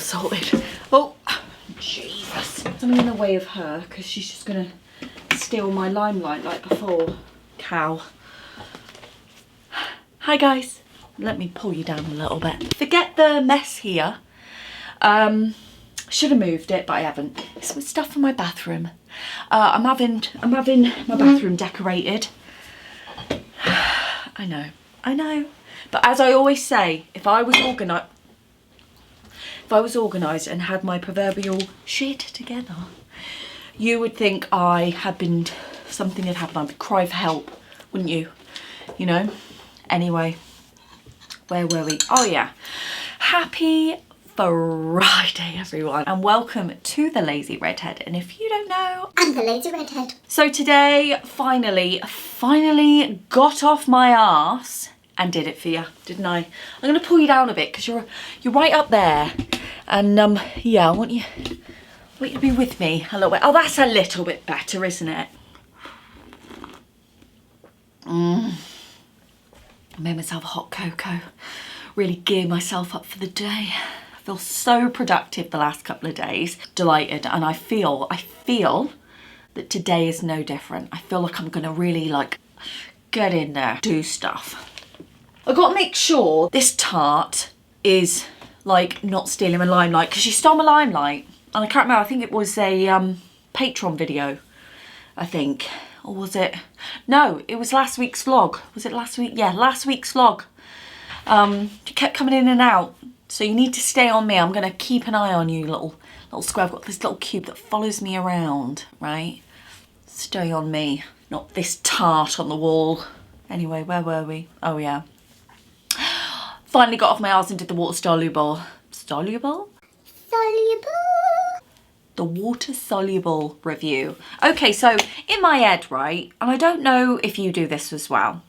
sorted. Oh, Jesus. I'm in the way of her because she's just going to steal my limelight like before. Cow. Hi guys. Let me pull you down a little bit. Forget the mess here. Should have moved it, but I haven't. Some stuff for my bathroom. I'm having my bathroom decorated. I know. But as I always say, if I was organised and had my proverbial shit together, you would think I had been, something had happened. I'd cry for help, wouldn't you? You know? Anyway, where were we? Oh yeah. Happy Friday, everyone, and welcome to the Lazy Redhead. And if you don't know, I'm the Lazy Redhead. So today, finally got off my arse and did it for you, didn't I? I'm gonna pull you down a bit because you're right up there, and yeah, I want you to be with me a little bit. Oh, that's a little bit better, isn't it? I made myself a hot cocoa, really gear myself up for the day. I feel so productive the last couple of days. Delighted, and I feel that today is no different. I feel like I'm gonna really like get in there, do stuff. I've got to make sure this tart is like not stealing my limelight, because she stole my limelight, and I can't remember, I think it was a Patreon video, I think. Or was it? No, it was last week's vlog. Was it last week? Yeah, last week's vlog. You kept coming in and out, so you need to stay on me. I'm gonna keep an eye on you, little square. I've got this little cube that follows me around, right? Stay on me, not this tart on the wall. Anyway, where were we? Oh yeah. Finally got off my arse and did the Water-Soluble. Soluble? The Water-Soluble review. Okay, so in my head, right, and I don't know if you do this as well.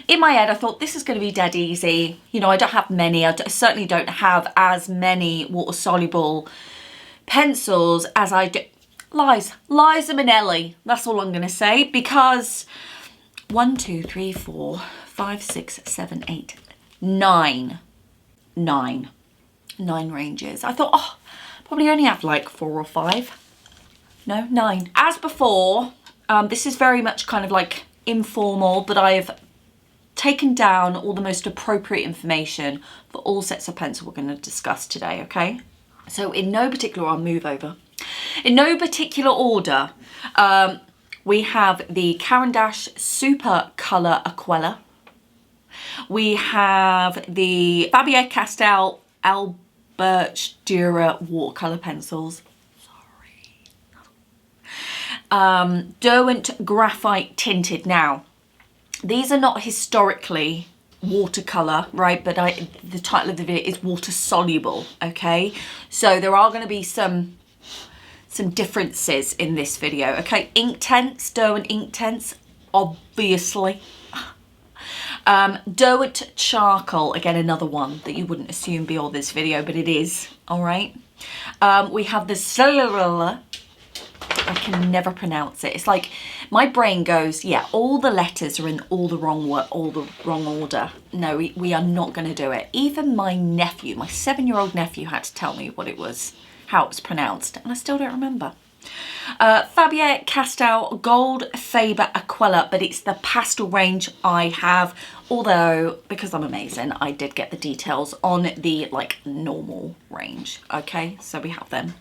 In my head, I thought this is going to be dead easy. You know, I don't have many. I certainly don't have as many water-soluble pencils as I do. Liza Minnelli. That's all I'm going to say, because 1, 2, 3, 4, 5, 6, 7, 8, 9 ranges. I thought, oh, probably only have like 4 or 5. No, 9. As before, this is very much kind of like informal, but I've taken down all the most appropriate information for all sets of pencil we're going to discuss today, okay? So in no particular, I'll move over. In no particular order, we have the Caran d'Ache Super Colour Aquella. We have the Faber-Castell Albert Dürer watercolour pencils. Derwent Graphite Tinted. Now, these are not historically watercolour, right? But the title of the video is Water-Soluble, okay? So there are going to be some differences in this video, okay? Inktense, Derwent Inktense, obviously. Derwent Charcoal, again another one that you wouldn't assume be all this video, but it is, all right? We have the Cellular. I can never pronounce it. It's like my brain goes, yeah, all the letters are in all the wrong order. No, we are not going to do it. Even my nephew, my 7-year-old nephew, had to tell me what it was, how it was pronounced, and I still don't remember. Faber-Castell Gold Faber Aquella, but it's the pastel range I have, although because I'm amazing, I did get the details on the like normal range. Okay, so we have them.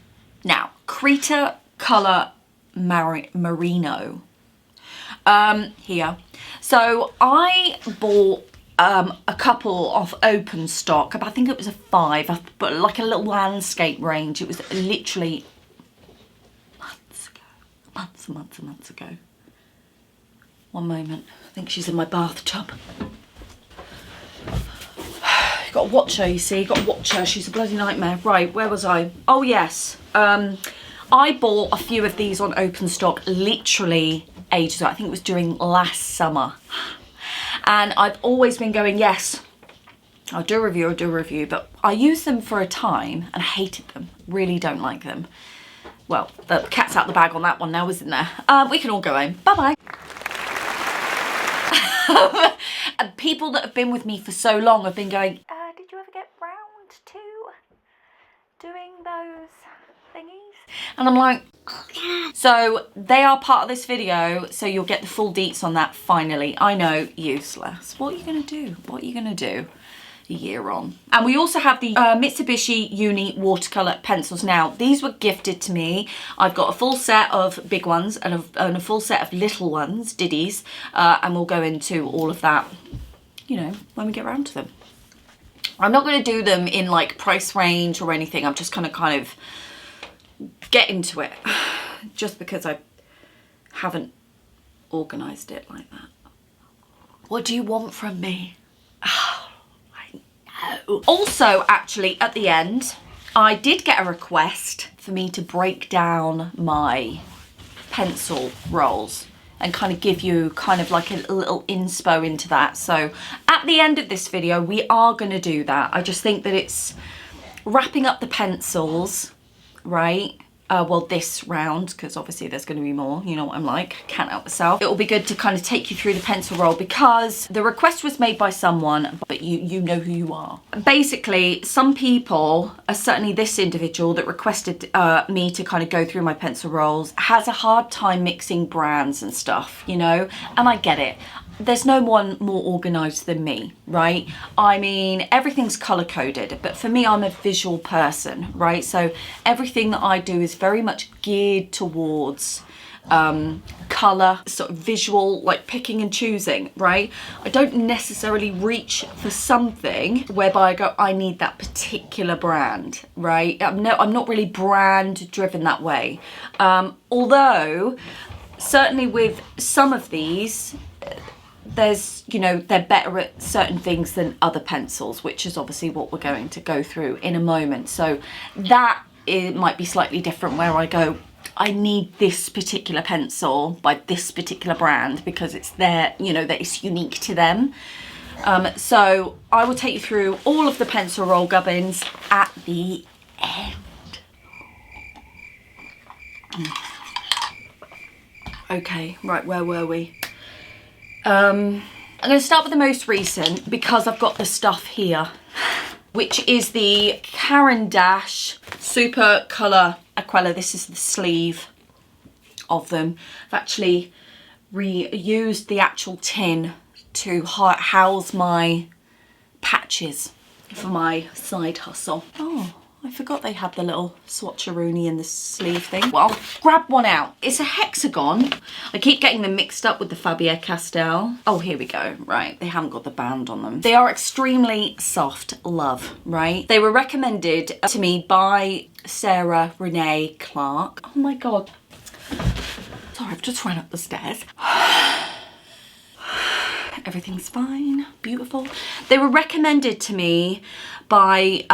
Now, Creta Colour Merino here. So I bought a couple of open stock, I think it was a 5, but like a little landscape range. It was literally months ago. One moment, I think she's in my bathtub. You got to watch her, you see, you got to watch her, she's a bloody nightmare. Right, where was I? Oh yes, I bought a few of these on open stock literally ages ago. I think it was during last summer. And I've always been going, yes, I'll do a review, but I used them for a time and I hated them, really don't like them. Well, the cat's out the bag on that one now, isn't there? We can all go home. Bye-bye. And people that have been with me for so long have been going, did you ever get round to And I'm like, so they are part of this video, so you'll get the full deets on that finally. I know, useless. What are you gonna do? What are you gonna do a year on? And we also have the Mitsubishi Uni watercolor pencils. Now, these were gifted to me. I've got a full set of big ones and a full set of little ones, Diddy's, and we'll go into all of that, you know, when we get around to them. I'm not gonna do them in like price range or anything. I'm just gonna kind of get into it, just because I haven't organised it like that. What do you want from me? Oh, I know. Also, actually, at the end, I did get a request for me to break down my pencil rolls and kind of give you kind of like a little inspo into that. So at the end of this video, we are going to do that. I just think that it's wrapping up the pencils, right? Well, this round, because obviously there's going to be more, you know what I'm like, can't help myself. It will be good to kind of take you through the pencil roll because the request was made by someone, but you know who you are. Basically, some people, certainly this individual that requested me to kind of go through my pencil rolls, has a hard time mixing brands and stuff, you know, and I get it. There's no one more organised than me, right? I mean, everything's colour coded, but for me, I'm a visual person, right? So everything that I do is very much geared towards colour, sort of visual, like picking and choosing, right? I don't necessarily reach for something whereby I go, I need that particular brand, right? I'm not really brand driven that way. Although, certainly with some of these, there's, you know, they're better at certain things than other pencils, which is obviously what we're going to go through in a moment. So that it might be slightly different where I go, I need this particular pencil by this particular brand because it's their, you know, that it's unique to them. So I will take you through all of the pencil roll gubbins at the end. Okay, right, where were we? I'm going to start with the most recent because I've got the stuff here, which is the Caran d'Ache Super Colour Aquella. This is the sleeve of them. I've actually reused the actual tin to house my patches for my side hustle. Oh, I forgot they had the little swatcheroonie in the sleeve thing. Well, I'll grab one out. It's a hexagon. I keep getting them mixed up with the Faber-Castell. Oh, here we go. Right, they haven't got the band on them. They are extremely soft, love, right? They were recommended to me by Sarah Renee Clark. Oh my God. Sorry, I've just run up the stairs. Everything's fine, beautiful. They were recommended to me by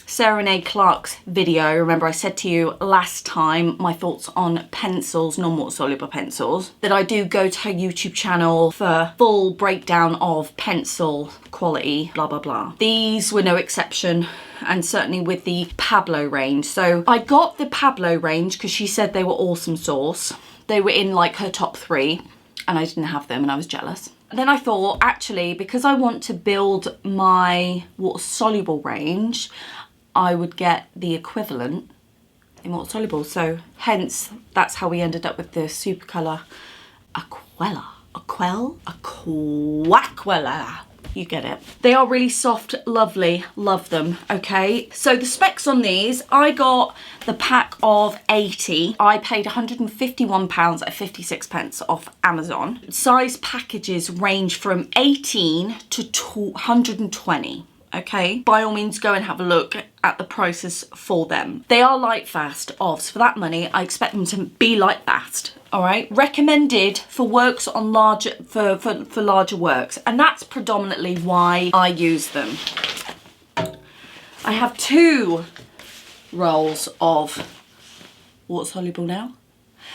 Sarah Renee Clark's video. Remember I said to you last time my thoughts on pencils, non-water soluble pencils, that I do go to her YouTube channel for full breakdown of pencil quality, blah, blah, blah. These were no exception, and certainly with the Pablo range. So I got the Pablo range because she said they were awesome sauce. They were in like her top 3 and I didn't have them and I was jealous. Then I thought, actually, because I want to build my water-soluble range, I would get the equivalent in water-soluble. So hence, that's how we ended up with the Super Colour Aquella. Aquella. You get it. They are really soft, lovely, love them, okay? So the specs on these, I got the pack of 80. I paid £151 at 56 pence off Amazon. Size packages range from 18 to 120. Okay, by all means go and have a look at the prices for them. They are light fast offs. For that money, I expect them to be light fast. All right, recommended for works on larger, for larger works, and that's predominantly why I use them. I have 2 rolls of water soluble now,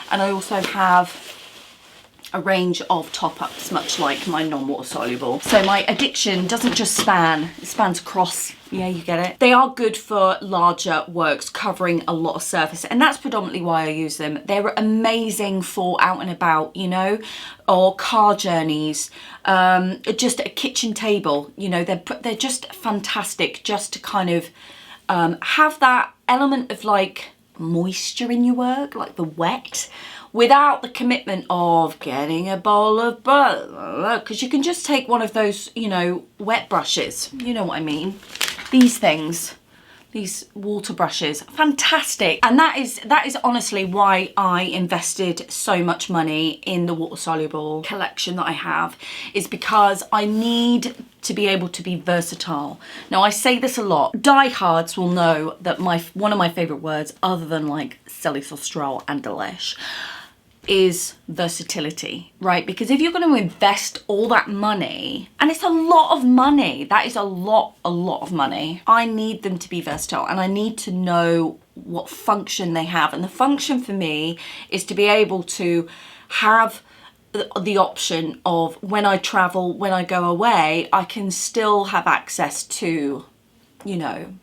and I also have a range of top-ups, much like my non-water soluble. So my addiction doesn't just span, it spans across, yeah, you get it. They are good for larger works, covering a lot of surface, and that's predominantly why I use them. They're amazing for out and about, you know, or car journeys, just a kitchen table, you know, they're just fantastic just to kind of have that element of like moisture in your work, like the wet, without the commitment of getting a bowl of butter, because you can just take one of those, you know, wet brushes, you know what I mean, these things, these water brushes, fantastic. And that is honestly why I invested so much money in the Water-Soluble collection that I have, is because I need to be able to be versatile. Now, I say this a lot. Diehards will know that one of my favourite words, other than like Celestral and Delish, is versatility, right? Because if you're going to invest all that money, and it's a lot of money, that is a lot of money, I need them to be versatile, and I need to know what function they have. And the function for me is to be able to have the option of, when I travel, when I go away, I can still have access to, you know,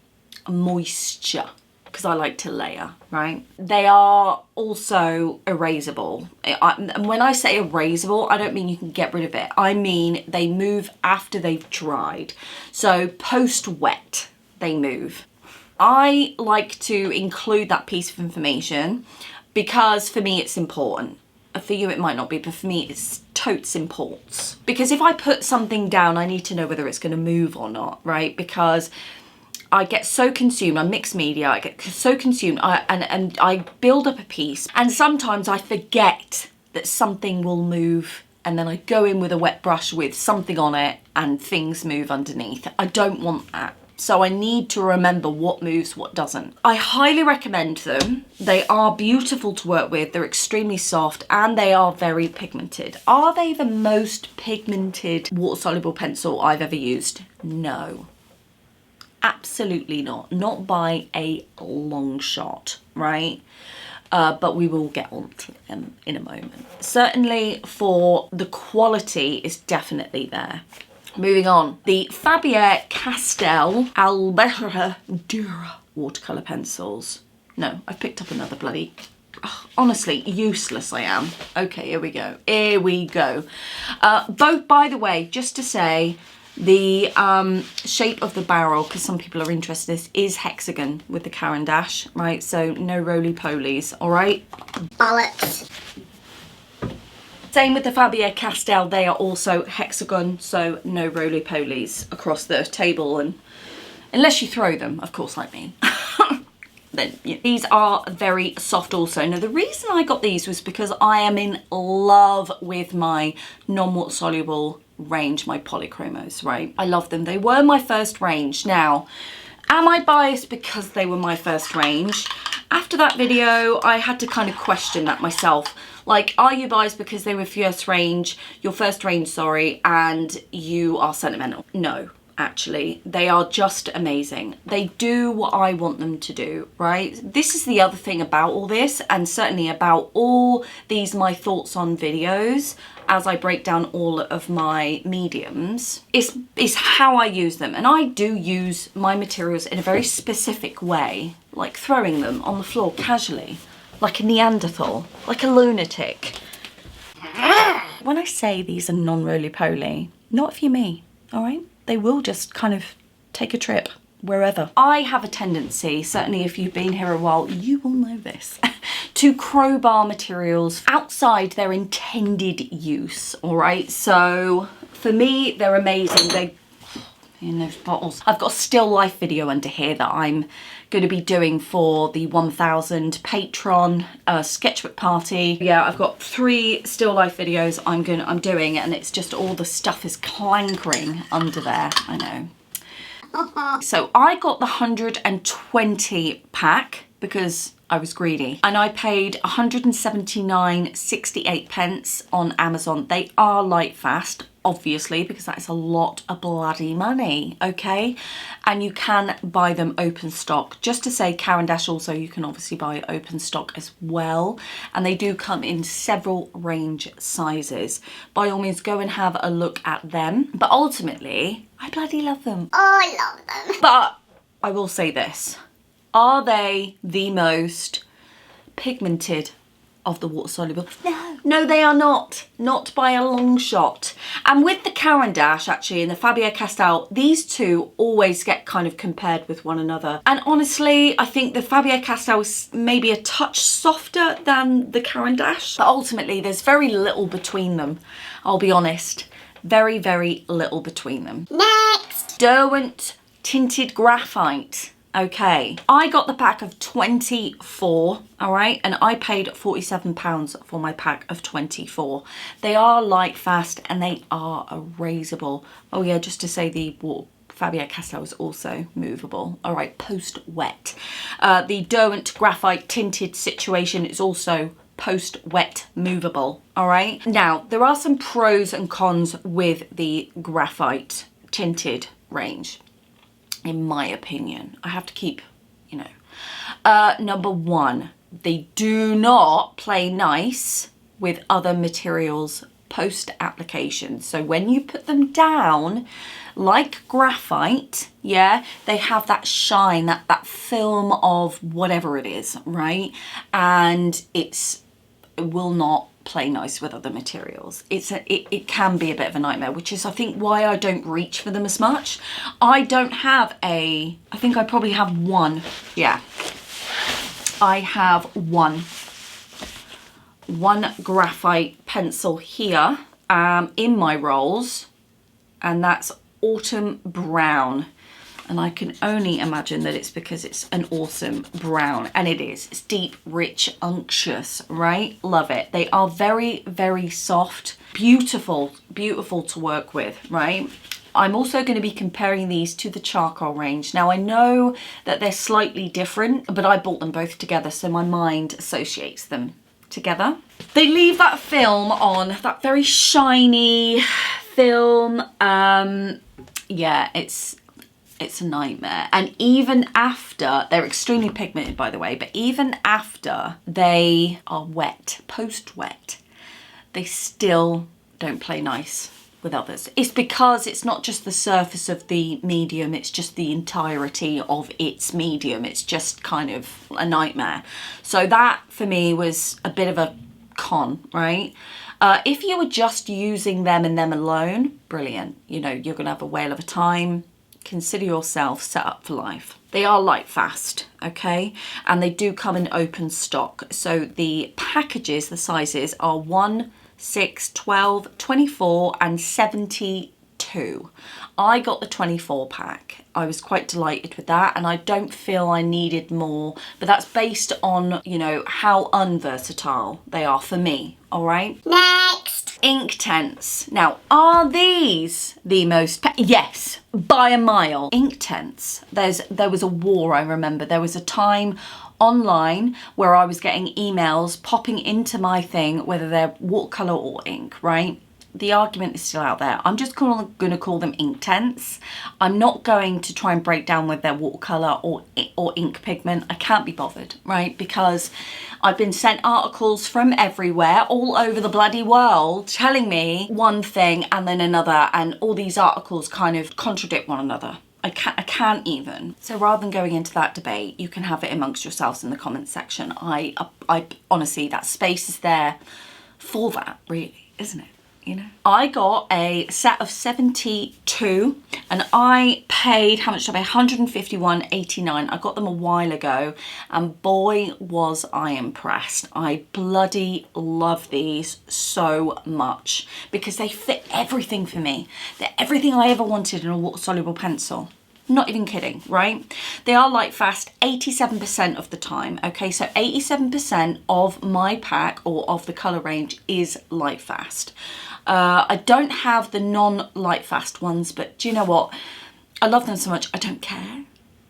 moisture, because I like to layer, right? They are also erasable. And when I say erasable, I don't mean you can get rid of it. I mean they move after they've dried. So post-wet, they move. I like to include that piece of information because for me it's important. For you it might not be, but for me it's totes imports. Because if I put something down, I need to know whether it's going to move or not, right? Because I get so consumed, I'm mixed media, I get so consumed, and I build up a piece, and sometimes I forget that something will move, and then I go in with a wet brush with something on it and things move underneath. I don't want that. So I need to remember what moves, what doesn't. I highly recommend them. They are beautiful to work with, they're extremely soft, and they are very pigmented. Are they the most pigmented water-soluble pencil I've ever used? No. Absolutely not. Not by a long shot, right? But we will get on to them in a moment. Certainly for the quality is definitely there. Moving on, the Faber-Castell Alberta Dura watercolour pencils. No, I've picked up another bloody... honestly, useless I am. Okay, here we go. Here we go. Both, by the way, just to say, the shape of the barrel, because some people are interested in this, is hexagon with the Caran d'Ache, right? So no roly-polies, all right? Bollocks. Same with the Faber-Castell, they are also hexagon, so no roly-polies across the table, and unless you throw them, of course, like me. Then these are very soft also. Now the reason I got these was because I am in love with my non-water soluble range, my polychromos, right? I love them. They were my first range. Now, am I biased because they were my first range? After that video, I had to kind of question that myself. Like, are you biased because they were your first range, sorry, and you are sentimental? No. Actually, they are just amazing. They do what I want them to do, right? This is the other thing about all this, and certainly about all these my thoughts on videos as I break down all of my mediums, is how I use them. And I do use my materials in a very specific way, like throwing them on the floor casually, like a Neanderthal, like a lunatic. When I say these are non-roly-poly, not if you're me, all right? They will just kind of take a trip wherever. I have a tendency, certainly if you've been here a while, you will know this, to crowbar materials outside their intended use, all right? So for me, they're amazing. They, in those bottles. I've got a still life video under here that I'm going to be doing for the 1000 Patreon sketchbook party. Yeah, I've got 3 still life videos I'm doing, and it's just all the stuff is clankering under there. I know. So I got the 120 pack because I was greedy, and I paid 179.68 pence on Amazon. They are light fast, obviously, because that is a lot of bloody money, okay? And you can buy them open stock. Just to say, Caran d'Ache also, you can obviously buy open stock as well, and they do come in several range sizes. By all means, go and have a look at them. But ultimately, I bloody love them. Oh, I love them. But I will say this. Are they the most pigmented of the water-soluble. No, they are not. Not by a long shot. And with the Caran d'Ache, actually, and the Faber-Castell, these two always get kind of compared with one another. And honestly, I think the Faber-Castell is maybe a touch softer than the Caran d'Ache. But ultimately, there's very little between them, I'll be honest. Very, very little between them. Next! Derwent Tinted Graphite. Okay, I got the pack of 24, all right, and I paid £47 for my pack of 24. They are light fast and they are erasable. Oh yeah, just to say the Faber-Castell is also movable. All right, post-wet. The Derwent Graphite Tinted situation is also post-wet movable, all right? Now, there are some pros and cons with the graphite tinted range, in my opinion. I have to keep, you know. Number one, they do not play nice with other materials post-application. So when you put them down, like graphite, yeah, they have that shine, that film of whatever it is, right? And it will not play nice with other materials. It can be a bit of a nightmare, which is I think why I don't reach for them as much. I don't have I think I probably have one. Yeah, I have one graphite pencil here in my rolls, and that's autumn brown. And I can only imagine that it's because it's an awesome brown. And it is. It's deep, rich, unctuous, right? Love it. They are very, very soft. Beautiful, beautiful to work with, right? I'm also going to be comparing these to the charcoal range. Now, I know that they're slightly different, but I bought them both together, so my mind associates them together. They leave that film on, that very shiny film. Yeah, it's a nightmare. And even after, they're extremely pigmented by the way, but even after they are wet, post-wet, they still don't play nice with others. It's because it's not just the surface of the medium, it's just the entirety of its medium. It's just kind of a nightmare. So that for me was a bit of a con, right? If you were just using them and them alone, brilliant. You know, you're gonna have a whale of a time. Consider yourself set up for life. They are light fast, okay? And they do come in open stock. So the packages, the sizes are 1, 6, 12, 24 and 72. I got the 24 pack. I was quite delighted with that, and I don't feel I needed more, but that's based on, you know, how unversatile they are for me, all right? Next! Inktense. Now, are these the most... Yes, by a mile. Inktense. There was a war, I remember. There was a time online where I was getting emails popping into my thing, whether they're watercolour or ink, right? The argument is still out there. I'm just going to call them Inktense. I'm not going to try and break down whether they're watercolour or ink pigment. I can't be bothered, right? Because I've been sent articles from everywhere, all over the bloody world, telling me one thing and then another, and all these articles kind of contradict one another. I can't even. So rather than going into that debate, you can have it amongst yourselves in the comments section. I honestly, that space is there for that, really, isn't it? You know, I got a set of 72 and I paid, how much did I pay? £151.89. I got them a while ago and boy was I impressed. I bloody love these so much because they fit everything for me. They're everything I ever wanted in a water-soluble pencil. Not even kidding, right? They are light fast 87% of the time, okay? So 87% of my pack or of the colour range is light fast. I don't have the non-light fast ones, but do you know what? I love them so much, I don't care.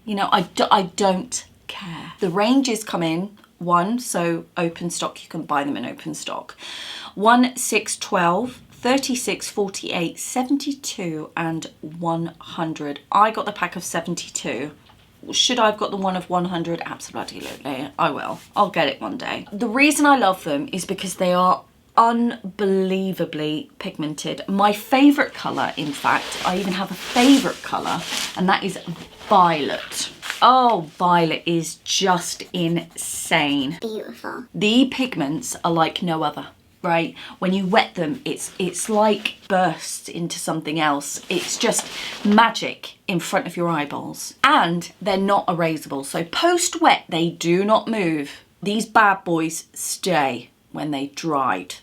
You know, I don't care. The ranges come in one, so open stock, you can buy them in open stock. 1, 6, 12, 36, 48, 72 and 100. I got the pack of 72. Should I have got the one of 100? Absolutely, I will. I'll get it one day. The reason I love them is because they are unbelievably pigmented. My favourite colour, in fact, I even have a favourite colour, and that is violet. Oh, violet is just insane. Beautiful. The pigments are like no other, right? When you wet them, it's like bursts into something else. It's just magic in front of your eyeballs. And they're not erasable. So post-wet, they do not move. These bad boys stay when they dried.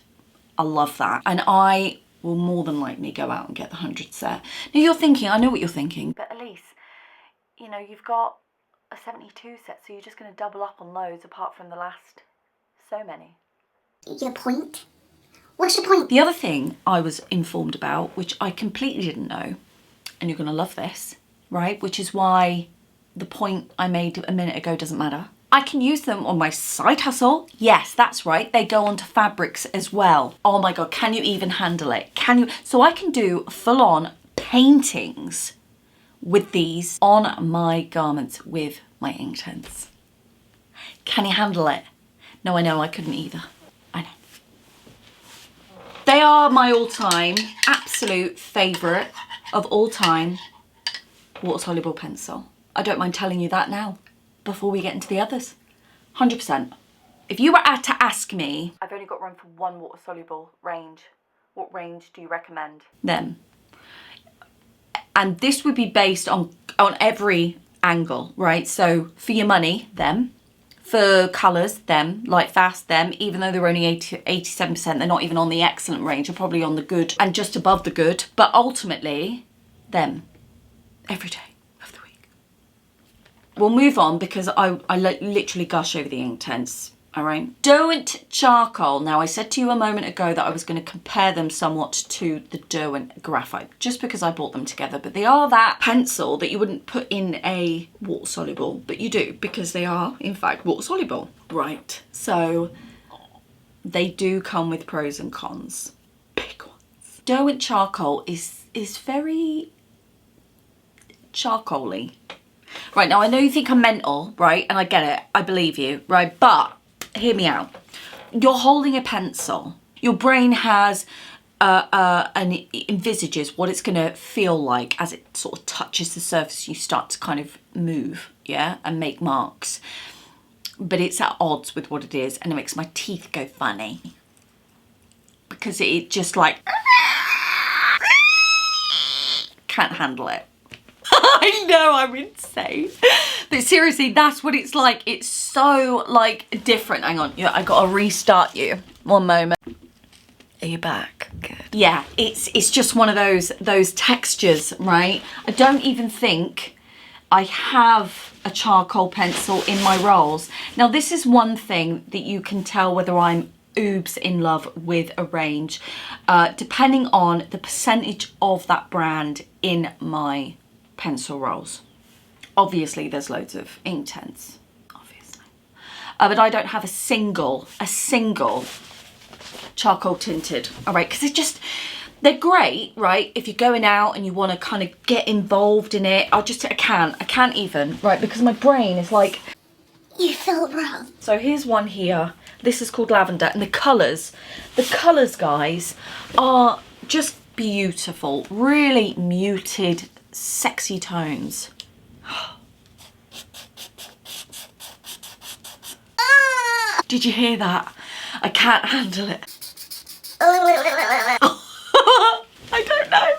I love that. And I will more than likely go out and get the 100 set. Now you're thinking, I know what you're thinking, but Elise, you know, you've got a 72 set, so you're just going to double up on loads apart from the last so many. Your point? What's your point? The other thing I was informed about, which I completely didn't know, and you're going to love this, right? Which is why the point I made a minute ago doesn't matter. I can use them on my side hustle. Yes, that's right. They go onto fabrics as well. Oh my God, can you even handle it? Can you? So I can do full on paintings with these on my garments with my Inktense. Can you handle it? No, I know I couldn't either. I know. They are my all-time absolute favourite of all time water-soluble pencil. I don't mind telling you that now before we get into the others. 100%. If you were to ask me, I've only got room for one water-soluble range. What range do you recommend? Them. And this would be based on every angle, right? So for your money, them. For colours, them. Light fast, them. Even though they're only 87%, they're not even on the excellent range. They're probably on the good and just above the good. But ultimately, them. Every day of the week. We'll move on because I literally gush over the Inktense. All right. Derwent Charcoal. Now, I said to you a moment ago that I was going to compare them somewhat to the Derwent Graphite, just because I bought them together. But they are that pencil that you wouldn't put in a water-soluble, but you do, because they are, in fact, water-soluble. Right. So they do come with pros and cons. Big ones. Derwent Charcoal is very charcoaly. Right, now I know you think I'm mental, right? And I get it. I believe you, right? But hear me out. You're holding a pencil. Your brain has and envisages what it's going to feel like as it sort of touches the surface. You start to kind of move, yeah, and make marks. But it's at odds with what it is, and it makes my teeth go funny because it just like can't handle it. I know, I'm insane. But seriously, that's what it's like. It's so, like, different. Hang on, I gotta restart you. One moment. Are you back? Good. Yeah, it's just one of those textures, right? I don't even think I have a charcoal pencil in my rolls. Now, this is one thing that you can tell whether I'm oobs in love with a range, depending on the percentage of that brand in my pencil rolls. Obviously there's loads of Inktense, obviously, but I don't have a single charcoal tinted, all right, because they're great, right, if you're going out and you want to kind of get involved in it. I can't even, right, because my brain is like, You feel wrong. so here's one here. This is called Lavender, and the colours guys are just beautiful, really muted, sexy tones. Did you hear that? I can't handle it. I don't know.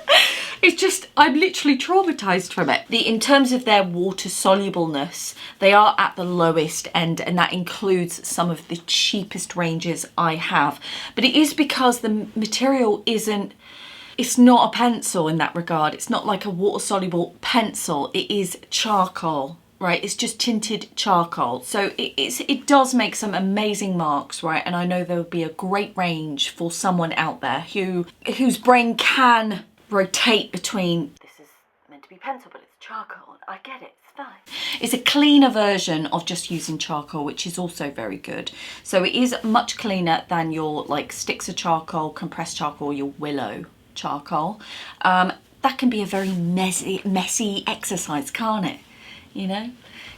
It's just, I'm literally traumatized from it. In terms of their water solubleness, they are at the lowest end, and that includes some of the cheapest ranges I have. But it is because the material it's not a pencil in that regard. It's not like a water-soluble pencil. It is charcoal, right? It's just tinted charcoal. So it does make some amazing marks, right? And I know there would be a great range for someone out there whose brain can rotate between, this is meant to be pencil, but it's charcoal. I get it. It's fine. It's a cleaner version of just using charcoal, which is also very good. So it is much cleaner than your like sticks of charcoal, compressed charcoal, your willow charcoal. That can be a very messy exercise, can't it? You know,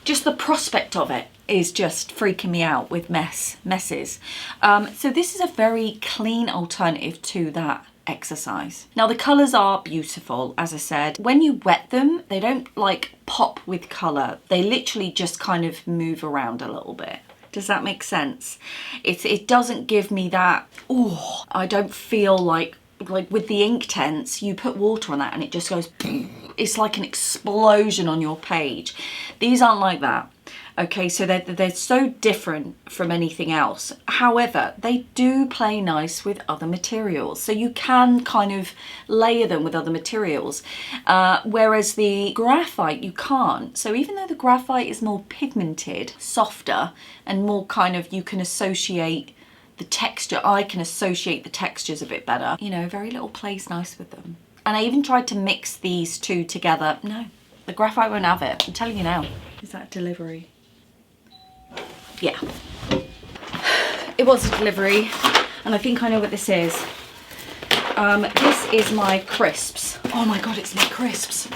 just the prospect of it is just freaking me out with messes. So this is a very clean alternative to that exercise. Now the colours are beautiful, as I said. When you wet them, they don't like pop with colour. They literally just kind of move around a little bit. Does that make sense? It doesn't give me that, oh, I don't feel like with the Inktense, you put water on that and it just goes, it's like an explosion on your page. These aren't like that. Okay, so they're so different from anything else. However, they do play nice with other materials. So you can kind of layer them with other materials. Whereas the graphite, you can't. So even though the graphite is more pigmented, softer, and more kind of, you can associate the texture, I can associate the textures a bit better. You know, very little plays nice with them. And I even tried to mix these two together. No, the graphite won't have it. I'm telling you now. Is that delivery? Yeah, it was a delivery, and I think I know what this is. This is my crisps. Oh my God, it's my crisps.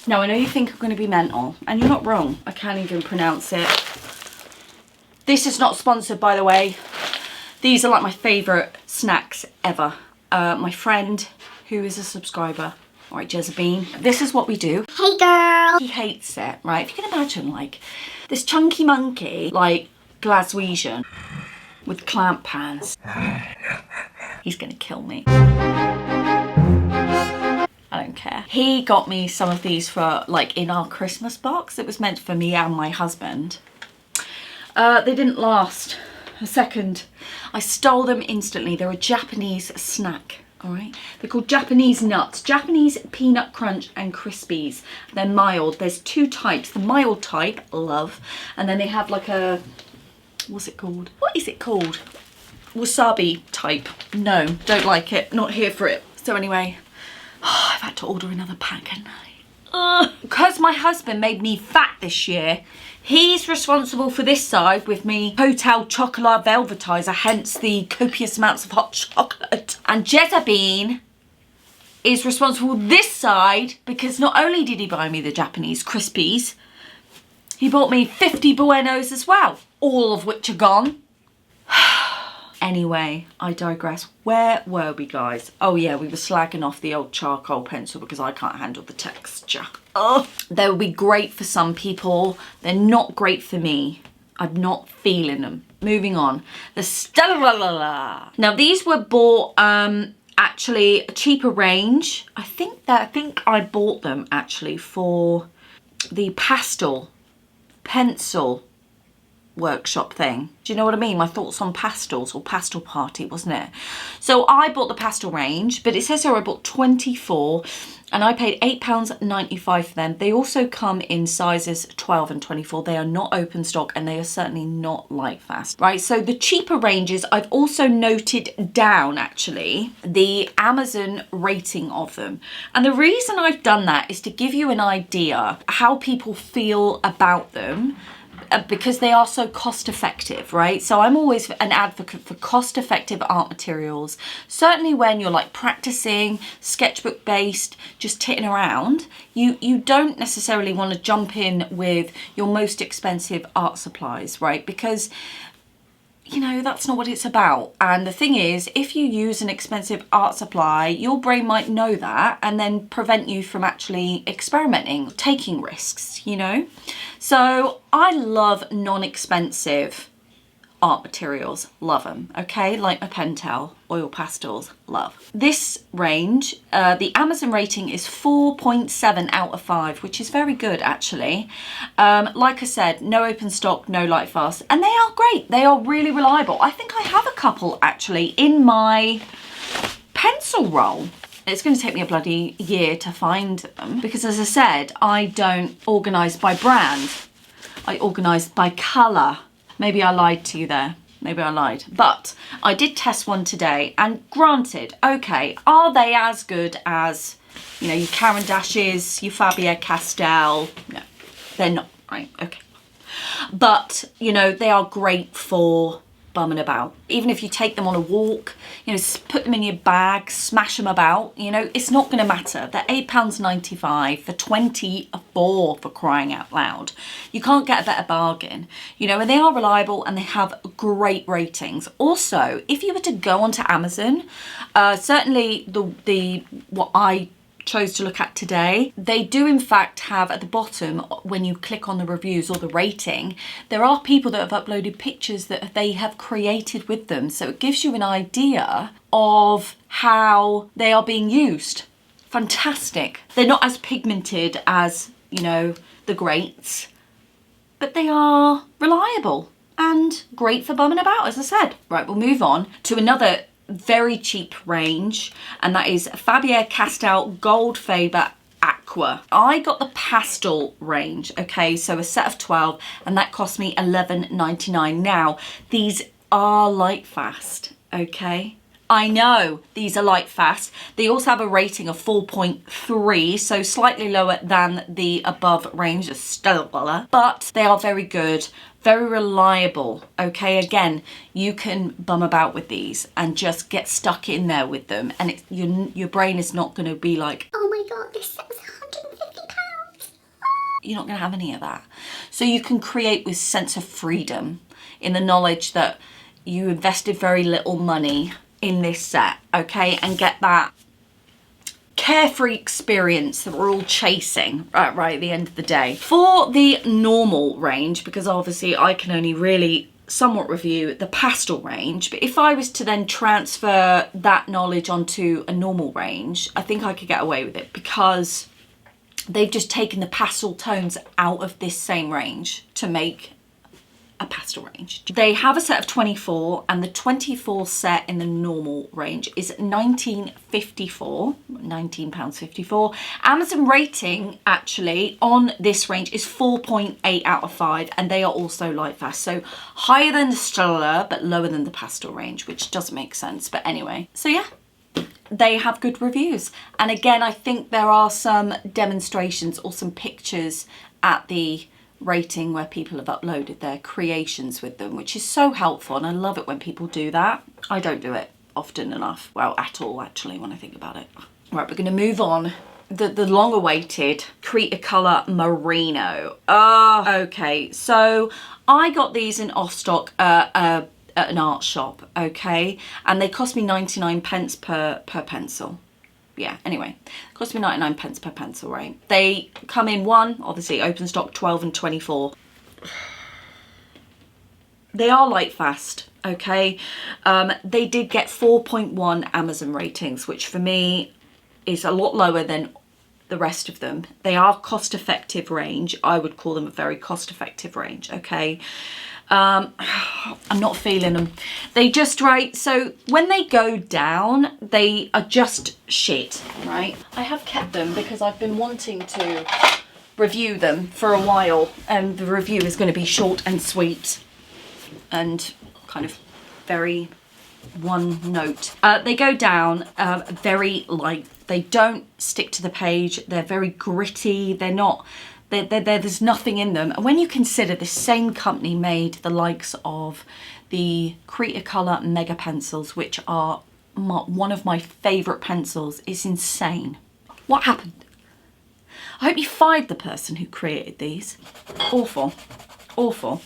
Now I know you think I'm going to be mental, and you're not wrong. I can't even pronounce it. This is not sponsored, by the way. These are like my favourite snacks ever. My friend, who is a subscriber, all right, Jezebine, this is what we do. Hey girl. He hates it, right? If you can imagine, like, this chunky monkey, like Glaswegian, with clamp pants. He's gonna kill me. I don't care. He got me some of these for, like, in our Christmas box. It was meant for me and my husband. They didn't last a second. I stole them instantly. They're a Japanese snack. All right, they're called Japanese nuts, Japanese peanut crunch and crispies. They're mild. There's two types. The mild type, love, and then they have like a, what's it called? What is it called? Wasabi type. No, don't like it. Not here for it. So anyway, I've had to order another pack, haven't I? Because my husband made me fat this year, he's responsible for this side with me Hotel Chocolat Velvetizer, hence the copious amounts of hot chocolate. And Jezebine is responsible this side because not only did he buy me the Japanese crispies, he bought me 50 Buenos as well, all of which are gone. Anyway, I digress. Where were we, guys? Oh yeah, we were slagging off the old charcoal pencil because I can't handle the texture. Oh, they would be great for some people. They're not great for me. I'm not feeling them. Moving on. The Stella. Now these were bought actually a cheaper range. I think I bought them actually for the pastel pencil workshop thing. Do you know what I mean? My thoughts on pastels, or pastel party, wasn't it? So I bought the pastel range, but it says here I bought 24 and I paid £8.95 for them. They also come in sizes 12 and 24. They are not open stock and they are certainly not light fast, right? So the cheaper ranges, I've also noted down actually the Amazon rating of them. And the reason I've done that is to give you an idea how people feel about them, because they are so cost effective, right? So I'm always an advocate for cost effective art materials. Certainly when you're like practicing, sketchbook based, just titting around, you don't necessarily want to jump in with your most expensive art supplies, right? Because, you know, that's not what it's about. And the thing is, if you use an expensive art supply, your brain might know that and then prevent you from actually experimenting, taking risks, you know? So I love non-expensive art materials, love them, okay? Like my Pentel, oil pastels, love. This range, the Amazon rating is 4.7 out of 5, which is very good actually. Like I said, no open stock, no light fast, and they are great. They are really reliable. I think I have a couple actually in my pencil roll. It's going to take me a bloody year to find them because, as I said, I don't organise by brand. I organise by colour. Maybe I lied to you there. Maybe I lied. But I did test one today, and granted, okay, are they as good as, you know, your Caran d'Aches, your Faber-Castell? No, they're not, right? Okay. But, you know, they are great for bumming about. Even if you take them on a walk, you know, put them in your bag, smash them about, you know, it's not going to matter. They're £8.95 for 24, for crying out loud. You can't get a better bargain, you know, and they are reliable and they have great ratings. Also, if you were to go onto Amazon, certainly the what I chose to look at today, they do in fact have at the bottom, when you click on the reviews or the rating, there are people that have uploaded pictures that they have created with them, so it gives you an idea of how they are being used. Fantastic. They're not as pigmented as, you know, the greats, but they are reliable and great for bumming about, as I said. Right, we'll move on to another very cheap range, and that is Faber-Castell Gold Faber Aqua. I got the pastel range, okay, so a set of 12, and that cost me $11.99. Now, these are light fast, okay? I know these are light fast. They also have a rating of 4.3, so slightly lower than the above range, the Stellar, but they are very good, very reliable, okay? Again, you can bum about with these and just get stuck in there with them, and your brain is not going to be like, Oh my god, this set was £150. you're not going to have any of that. So you can create with sense of freedom in the knowledge that you invested very little money in this set, okay, and get that carefree experience that we're all chasing right at the end of the day. For the normal range, because obviously I can only really somewhat review the pastel range, but if I was to then transfer that knowledge onto a normal range, I think I could get away with it, because they've just taken the pastel tones out of this same range to make a pastel range. They have a set of 24, and the 24 set in the normal range is £19.54. Amazon rating actually on this range is 4.8 out of 5, and they are also light fast, so higher than the Stellar but lower than the pastel range, which doesn't make sense, but anyway. So yeah, they have good reviews, and again, I think there are some demonstrations or some pictures at the rating where people have uploaded their creations with them, which is so helpful, and I love it when people do that. I don't do it often enough, well, at all actually, when I think about it. Right, we're going to move on. The long awaited Cretacolor Merino. Okay, so I got these in off stock at an art shop, okay, and they cost me 99 pence per pencil. Yeah, anyway, it cost me 99 pence per pencil, right? They come in one, obviously, open stock 12 and 24. They are light fast, okay? They did get 4.1 Amazon ratings, which for me is a lot lower than the rest of them. They are cost-effective range. I would call them a very cost-effective range, okay? I'm not feeling them. They just, right, so when they go down, they are just shit, right? I have kept them because I've been wanting to review them for a while, and the review is going to be short and sweet and kind of very one note. They go down very light. They don't stick to the page. They're very gritty. They're not... There's nothing in them. And when you consider the same company made the likes of the Cretacolor Mega Pencils, which are one of my favourite pencils, it's insane. What happened? I hope you fired the person who created these. Awful. Awful.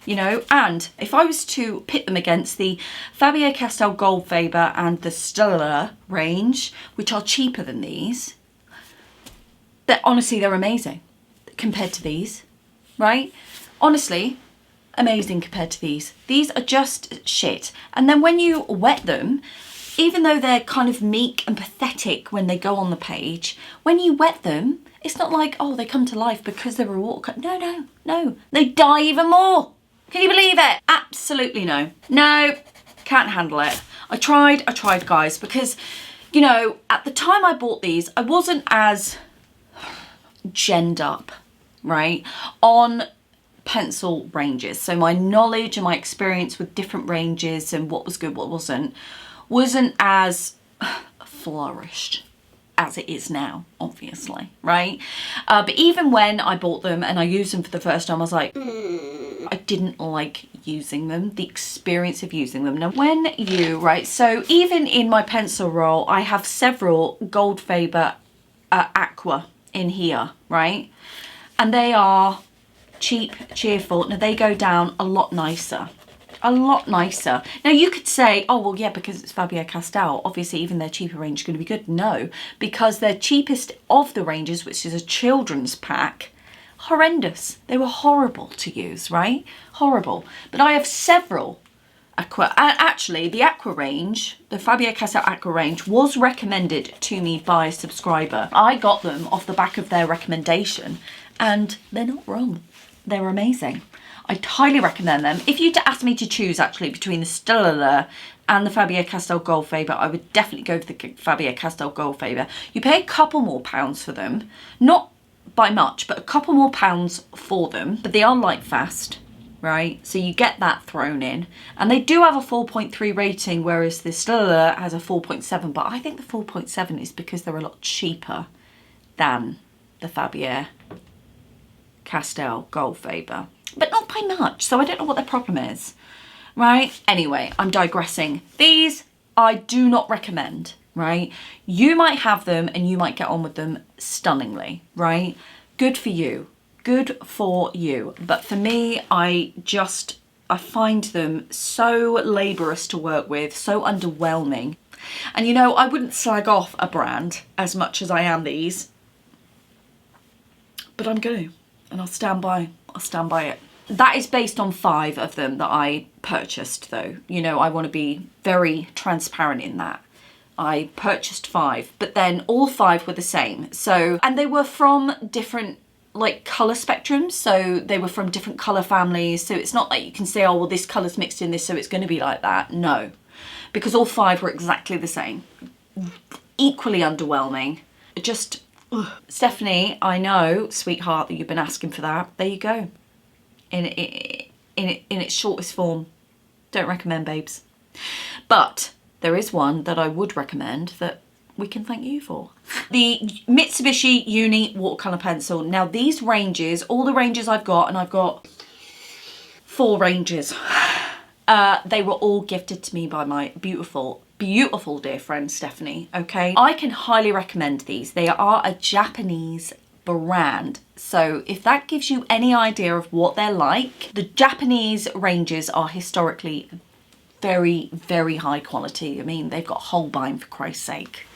You know, and if I was to pit them against the Faber-Castell Gold Faber and the Stellar range, which are cheaper than these, honestly, they're amazing compared to these, right? Honestly, amazing compared to these. These are just shit. And then when you wet them, even though they're kind of meek and pathetic when they go on the page, when you wet them, it's not like, oh, they come to life because they're a watercolor. No, no, no. They die even more. Can you believe it? Absolutely no. No, can't handle it. I tried, guys, because, you know, at the time I bought these, I wasn't as genned up, right, on pencil ranges. So my knowledge and my experience with different ranges and what was good, what wasn't as flourished as it is now, obviously, right? But even when I bought them and I used them for the first time, I was like, I didn't like using them, the experience of using them. Now when you, right, so even in my pencil roll, I have several Goldfaber Aqua in here, right? And they are cheap, cheerful. Now they go down a lot nicer. A lot nicer. Now you could say, oh well yeah, because it's Faber-Castell, obviously even their cheaper range is going to be good. No, because their cheapest of the ranges, which is a children's pack, horrendous. They were horrible to use, right? Horrible. But I have several Aqua. Actually, the Aqua range, the Faber-Castell Aqua range, was recommended to me by a subscriber. I got them off the back of their recommendation, and they're not wrong. They're amazing. I'd highly recommend them. If you'd asked me to choose actually between the Stella and the Faber-Castell Goldfaber, I would definitely go for the Faber-Castell Goldfaber. You pay a couple more pounds for them, not by much, but a couple more pounds for them, but they are light fast, right? So you get that thrown in, and they do have a 4.3 rating, whereas the Stella has a 4.7, but I think the 4.7 is because they're a lot cheaper than the Faber-Castell Goldfaber. But not by much, so I don't know what their problem is, right? Anyway, I'm digressing. These I do not recommend, right? You might have them and you might get on with them stunningly, right? Good for you. Good for you. But for me, I find them so laborious to work with, so underwhelming. And you know, I wouldn't slag off a brand as much as I am these, but I'm going to. And I'll stand by it. That is based on 5 of them that I purchased though. You know, I want to be very transparent in that. I purchased 5, but then all 5 were the same. So, and they were from different like colour spectrums. So they were from different colour families. So it's not like you can say, oh, well, this colour's mixed in this, so it's going to be like that. No, because all 5 were exactly the same. Equally underwhelming. Just, ugh. Stephanie, I know, sweetheart, that you've been asking for that. There you go. In its shortest form. Don't recommend, babes. But there is one that I would recommend that we can thank you for. The Mitsubishi Uni watercolour pencil. Now these ranges, all the ranges I've got, and I've got 4 ranges, they were all gifted to me by my beautiful dear friend Stephanie, okay? I can highly recommend these. They are a Japanese brand. So if that gives you any idea of what they're like, the Japanese ranges are historically very, very high quality. I mean, they've got Holbein, for Christ's sake.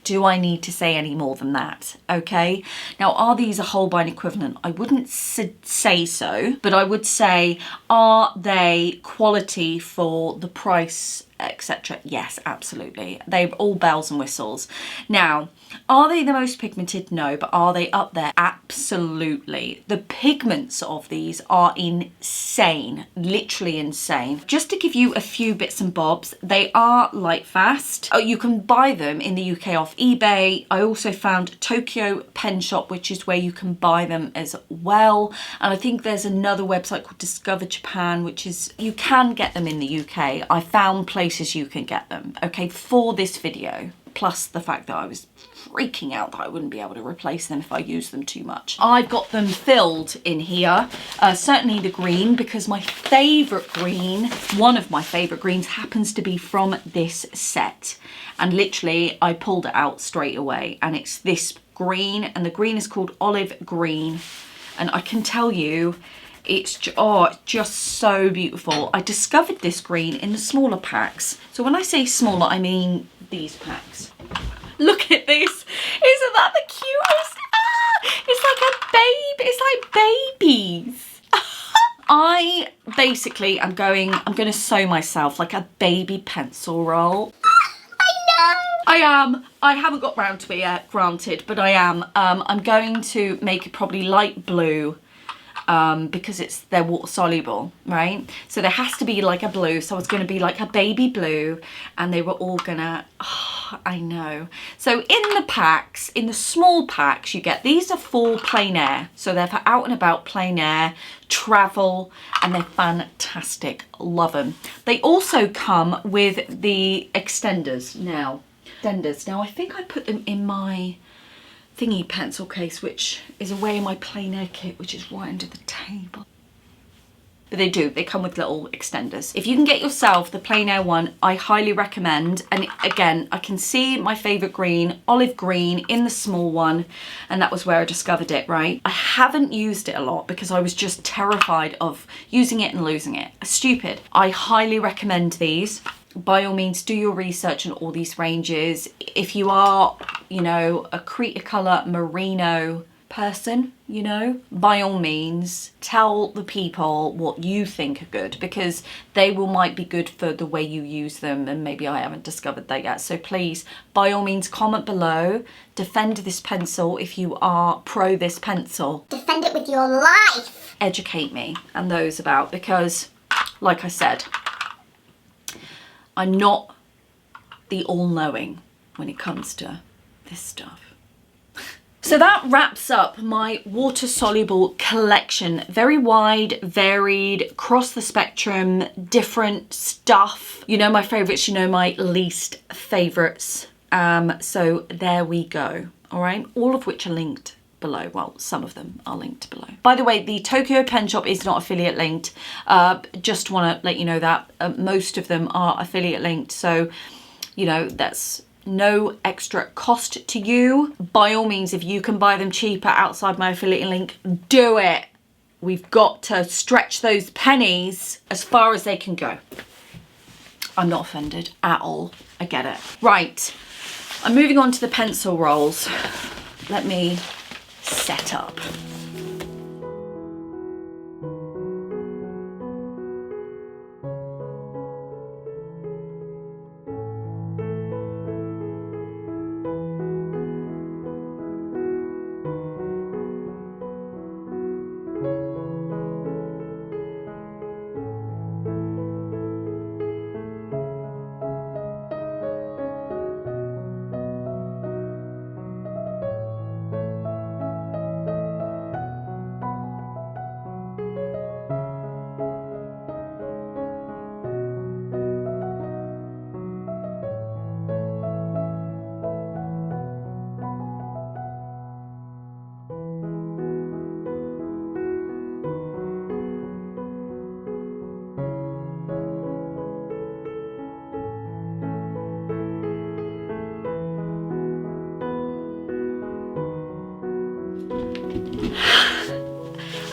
Do I need to say any more than that? Okay. Now, are these a Holbein equivalent? I wouldn't say so, but I would say, are they quality for the price, etc.? Yes, absolutely. They're all bells and whistles. Now, are they the most pigmented? No, but are they up there? Absolutely. The pigments of these are insane, literally insane. Just to give you a few bits and bobs, they are light fast. Oh, you can buy them in the UK off eBay. I also found Tokyo Pen Shop, which is where you can buy them as well. And I think there's another website called Discover Japan, which is, you can get them in the UK. I found places you can get them, okay, for this video. Plus the fact that I was freaking out that I wouldn't be able to replace them if I use them too much. I've got them filled in here, certainly the green, because my favourite green, one of my favourite greens, happens to be from this set. And literally I pulled it out straight away, and it's this green, and the green is called Olive Green. And I can tell you, it's just so beautiful. I discovered this green in the smaller packs. So when I say smaller, I mean these packs. Look at this. Isn't that the cutest? Ah, it's like a baby. It's like babies. I basically I'm going to sew myself like a baby pencil roll. I haven't got round to it yet, granted, but I am. I'm going to make it probably light blue. Because they're water soluble, right? So there has to be like a blue. So it's going to be like a baby blue, and they were all gonna, oh, I know. So in the packs, in the small packs, you get, these are for plein air. So they're for out and about plein air, travel, and they're fantastic. Love them. They also come with the extenders now. Now I think I put them in my thingy pencil case, which is away in my plein air kit, which is right under the table. but they do. They come with little extenders. If you can get yourself the plein air one, I highly recommend. And again, I can see my favorite green, olive green, in the small one, and that was where I discovered it, right? I haven't used it a lot because I was just terrified of using it and losing it. Stupid. I highly recommend these. By all means, do your research on all these ranges. If you are, you know, a Creta colour merino person, you know, by all means tell the people what you think are good, because they might be good for the way you use them, and maybe I haven't discovered that yet. So please, by all means, comment below, defend this pencil if you are pro this pencil. Defend it with your life. Educate me and those about, because like I said, I'm not the all-knowing when it comes to this stuff. So that wraps up my water-soluble collection. Very wide, varied, across the spectrum, different stuff. You know my favourites, you know my least favourites. So there we go, all right? All of which are linked below. Well, some of them are linked below. By the way, the Tokyo Pen Shop is not affiliate linked. Just want to let you know that most of them are affiliate linked. So, you know, that's no extra cost to you. By all means, if you can buy them cheaper outside my affiliate link, do it. We've got to stretch those pennies as far as they can go. I'm not offended at all. I get it. Right, I'm moving on to the pencil rolls. Let me set up.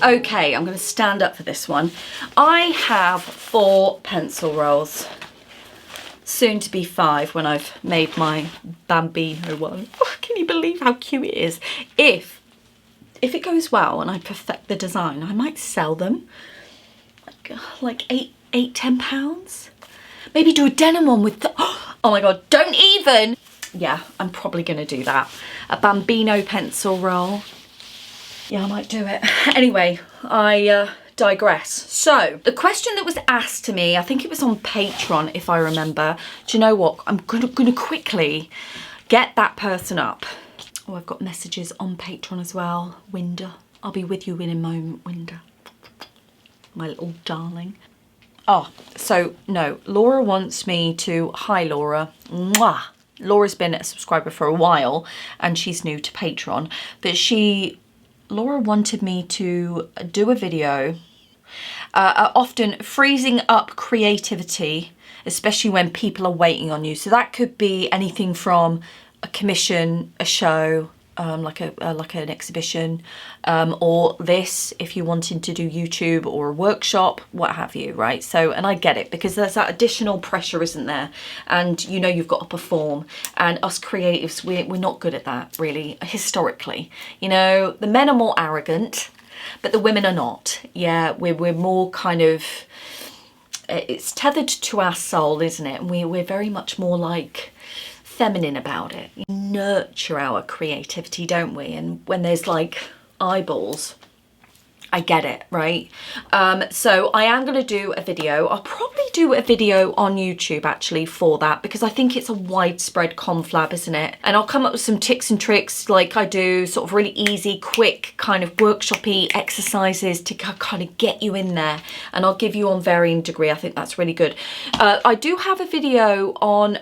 Okay, I'm going to stand up for this one. I have 4 pencil rolls. Soon to be 5 when I've made my Bambino one. Oh, can you believe how cute it is? If it goes well and I perfect the design, I might sell them like £8–10. Maybe do a denim one with the, oh my god, don't even. Yeah, I'm probably going to do that. A Bambino pencil roll. Yeah, I might do it. Anyway, I digress. So, the question that was asked to me, I think it was on Patreon, if I remember. Do you know what? I'm gonna quickly get that person up. Oh, I've got messages on Patreon as well. Winder. I'll be with you in a moment, Winder. My little darling. Oh, so, no. Laura wants me to... Hi, Laura. Mwah. Laura's been a subscriber for a while, and she's new to Patreon. But Laura wanted me to do a video, often freezing up creativity, especially when people are waiting on you. So that could be anything from a commission, a show, like an exhibition, or this, if you're wanting to do YouTube or a workshop, what have you, right? So, and I get it, because there's that additional pressure, isn't there? And you know you've got to perform, and us creatives, we're not good at that, really, historically. You know, the men are more arrogant, but the women are not. Yeah, we're more kind of, it's tethered to our soul, isn't it? And we're very much more like feminine about it. We nurture our creativity, don't we? And when there's like eyeballs, I get it, right? So I am going to do a video. I'll probably do a video on YouTube actually for that, because I think it's a widespread conflab, isn't it? And I'll come up with some tips and tricks like I do, sort of really easy, quick kind of workshop-y exercises to kind of get you in there. And I'll give you on varying degree. I think that's really good. I do have a video on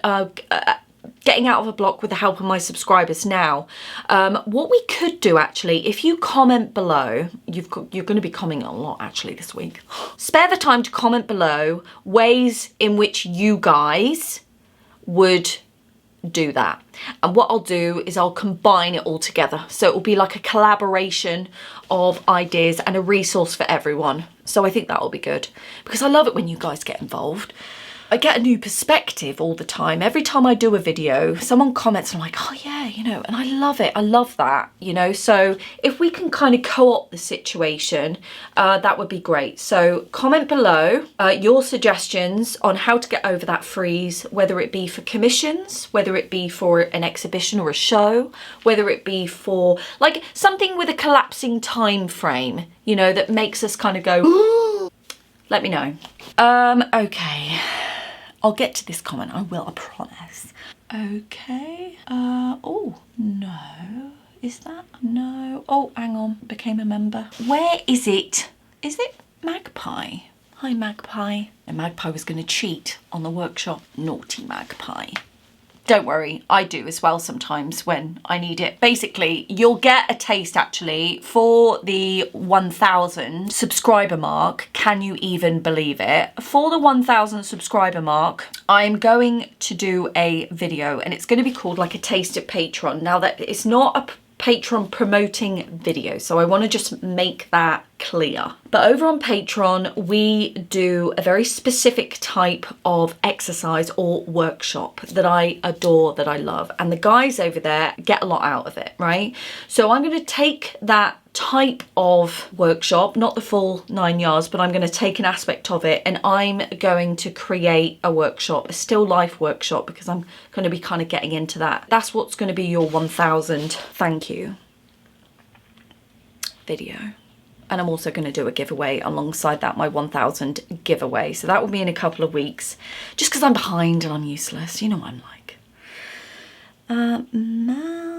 getting out of a block with the help of my subscribers now. What we could do actually, if you comment below, you're going to be commenting a lot actually this week. Spare the time to comment below ways in which you guys would do that. And what I'll do is I'll combine it all together. So it will be like a collaboration of ideas and a resource for everyone. So I think that will be good because I love it when you guys get involved. I get a new perspective all the time. Every time I do a video, someone comments and I'm like, oh yeah, you know, and I love it. I love that, you know. So if we can kind of co-opt the situation, that would be great. So comment below your suggestions on how to get over that freeze, whether it be for commissions, whether it be for an exhibition or a show, whether it be for like something with a collapsing time frame, you know, that makes us kind of go, ooh. Let me know. Okay. I'll get to this comment, I will, I promise. Okay, oh, no, is that, no, oh, hang on, became a member. Where is it? Is it Magpie? Hi, Magpie. And Magpie was gonna cheat on the workshop. Naughty Magpie. Don't worry, I do as well sometimes when I need it. Basically, you'll get a taste actually for the 1,000 subscriber mark. Can you even believe it? For the 1,000 subscriber mark, I'm going to do a video and it's going to be called like a taste of Patreon. Now that it's not a Patreon promoting video, so I want to just make that clear. But over on Patreon, we do a very specific type of exercise or workshop that I adore, that I love. And the guys over there get a lot out of it, right? So I'm going to take that type of workshop, not the full 9 yards, but I'm going to take an aspect of it and I'm going to create a workshop, a still life workshop, because I'm going to be kind of getting into that. That's what's going to be your 1,000 thank you video. And I'm also going to do a giveaway alongside that, my 1,000 giveaway. So that will be in a couple of weeks, just because I'm behind and I'm useless. You know what I'm like. No.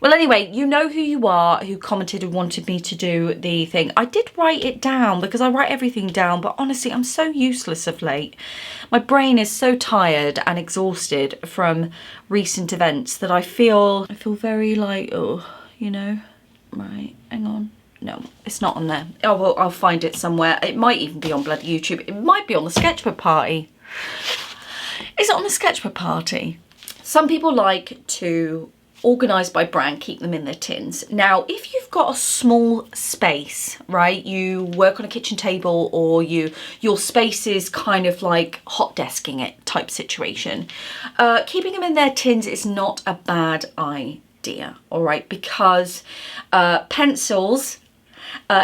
Well, anyway, you know who you are, who commented and wanted me to do the thing. I did write it down because I write everything down, but honestly, I'm so useless of late. My brain is so tired and exhausted from recent events that I feel very like, oh, you know, right, hang on. No, it's not on there. Oh, well, I'll find it somewhere. It might even be on bloody YouTube. It might be on the Sketchbook Party. Is it on the Sketchbook Party? Some people like to organise by brand, keep them in their tins. Now, if you've got a small space, right, you work on a kitchen table or your space is kind of like hot desking it type situation, keeping them in their tins is not a bad idea, all right, because pencils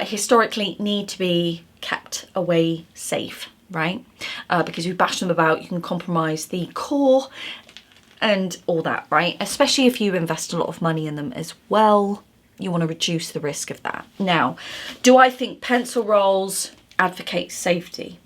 historically need to be kept away safe, right? Because if you bash them about, you can compromise the core and all that, right? Especially if you invest a lot of money in them as well, you want to reduce the risk of that. Now, do I think pencil rolls advocate safety?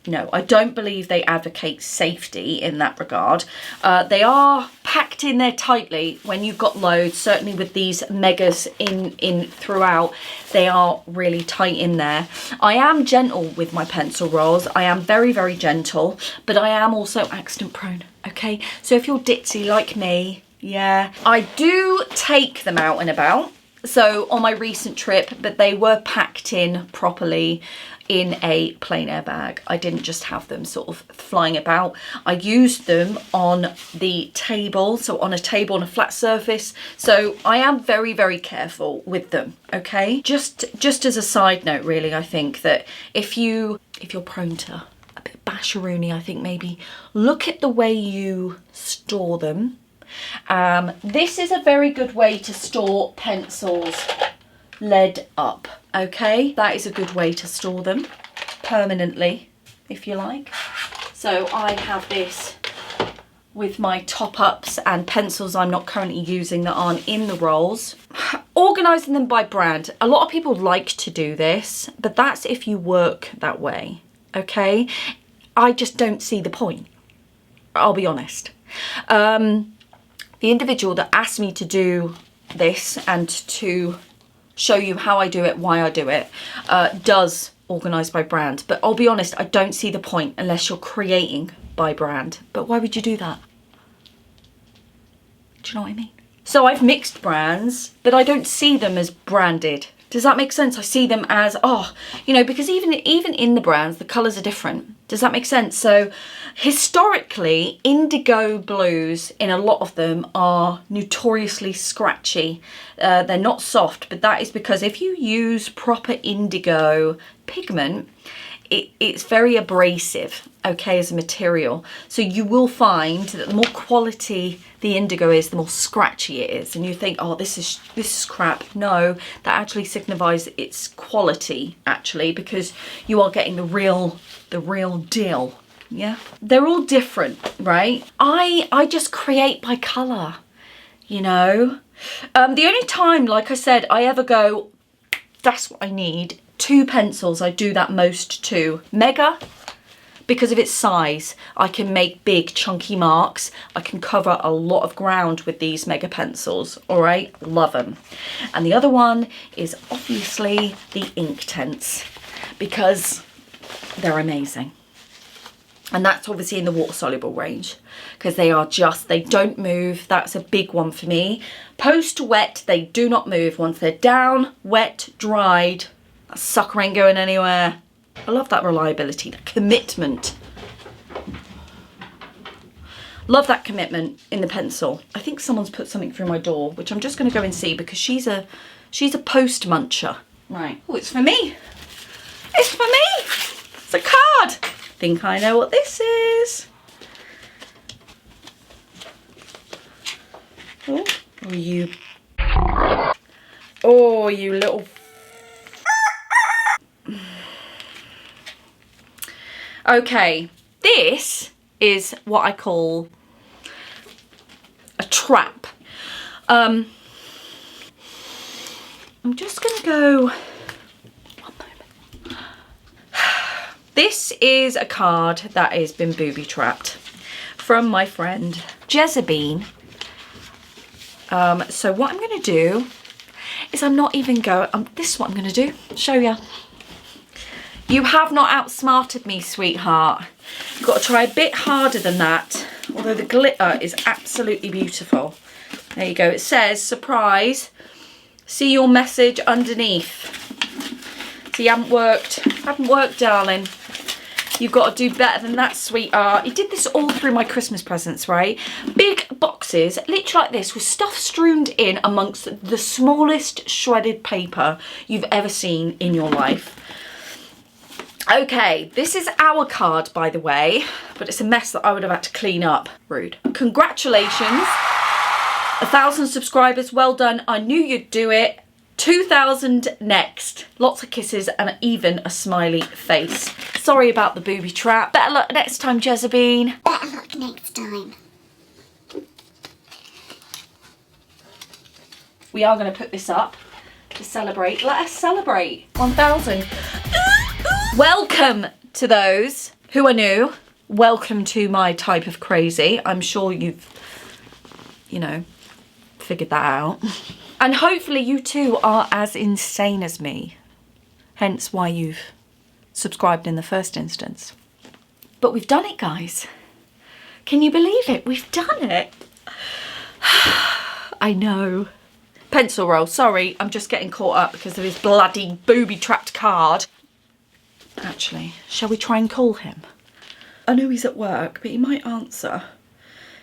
No, I don't believe they advocate safety in that regard. They are packed in there tightly when you've got loads, certainly with these megas in throughout, they are really tight in there. I am gentle with my pencil rolls. I am very, very gentle, but I am also accident prone, okay? So if you're ditzy like me, yeah, I do take them out and about. So on my recent trip, but they were packed in properly in a plein air bag. I didn't just have them sort of flying about. I used them on the table, so on a table on a flat surface. So I am very, very careful with them, okay? Just as a side note, really, I think that if you're prone to a bit basharoony, I think maybe look at the way you store them. This is a very good way to store pencils lead up, okay? That is a good way to store them permanently, if you like. So I have this with my top-ups and pencils I'm not currently using that aren't in the rolls. Organising them by brand. A lot of people like to do this, but that's if you work that way, okay? I just don't see the point, I'll be honest. The individual that asked me to do this and to show you how I do it, why I do it, does organise by brand. But I'll be honest, I don't see the point unless you're creating by brand. But why would you do that? Do you know what I mean? So I've mixed brands, but I don't see them as branded. Does that make sense? I see them as, oh, you know, because even in the brands, the colours are different. Does that make sense? So historically, indigo blues in a lot of them are notoriously scratchy. They're not soft, but that is because if you use proper indigo pigment, it's very abrasive, okay, as a material. So you will find that the more quality the indigo is, the more scratchy it is. And you think, oh, this is crap. No, that actually signifies its quality, actually, because you are getting the real deal. Yeah, they're all different, right? I just create by colour, you know. The only time, like I said, I ever go, that's what I need. 2 pencils, I do that most to. Mega, because of its size, I can make big chunky marks. I can cover a lot of ground with these mega pencils, all right? Love them. And the other one is obviously the Inktense, because they're amazing. And that's obviously in the water-soluble range, because they don't move. That's a big one for me. Post-wet, they do not move. Once they're down, wet, dried, that sucker ain't going anywhere. I love that reliability, the commitment. Love that commitment in the pencil. I think someone's put something through my door, which I'm just going to go and see, because she's a post muncher. Right. Oh, it's for me. It's for me. It's a card. Think I know what this is. Oh, you little. Okay, this is what I call a trap. I'm just gonna go, one moment. This is a card that has been booby trapped from my friend Jezebine. So what I'm gonna do is I'm not even going, this is what I'm gonna do, show ya. You have not outsmarted me, sweetheart. You've got to try a bit harder than that. Although the glitter is absolutely beautiful. There you go. It says, surprise, see your message underneath. So you haven't worked, darling. You've got to do better than that, sweetheart. He did this all through my Christmas presents, right? Big boxes, literally like this, with stuff strewn in amongst the smallest shredded paper you've ever seen in your life. Okay, this is our card, by the way, but it's a mess that I would have had to clean up. Rude. Congratulations. 1,000 subscribers, well done. I knew you'd do it. 2,000 next. Lots of kisses and even a smiley face. Sorry about the booby trap. Better luck next time, Jezebine. Better luck next time. We are going to put this up to celebrate. Let us celebrate 1,000. Welcome to those who are new. Welcome to my type of crazy. I'm sure you've, you know, figured that out. And hopefully you too are as insane as me. Hence why you've subscribed in the first instance. But we've done it, guys. Can you believe it? We've done it. I know. Pencil roll. Sorry, I'm just getting caught up because of his bloody booby-trapped card. Actually, shall we try and call him? I know he's at work, but he might answer.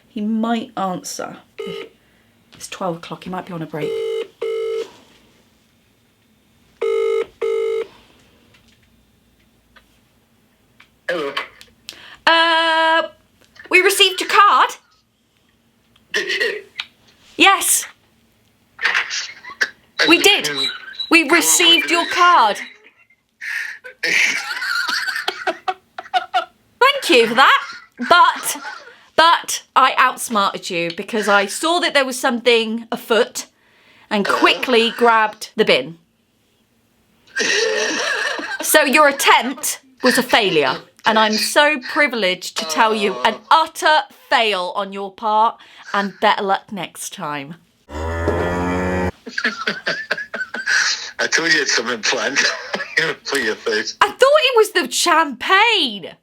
He might answer. It's 12 o'clock, he might be on a break. Hello. We received your card. Did you? Yes, we did. We received your card. Thank you for that. But I outsmarted you because I saw that there was something afoot and quickly grabbed the bin. So your attempt was a failure. And I'm so privileged to tell you an utter fail on your part, and better luck next time. I told you had something planned for your face. I thought it was the champagne.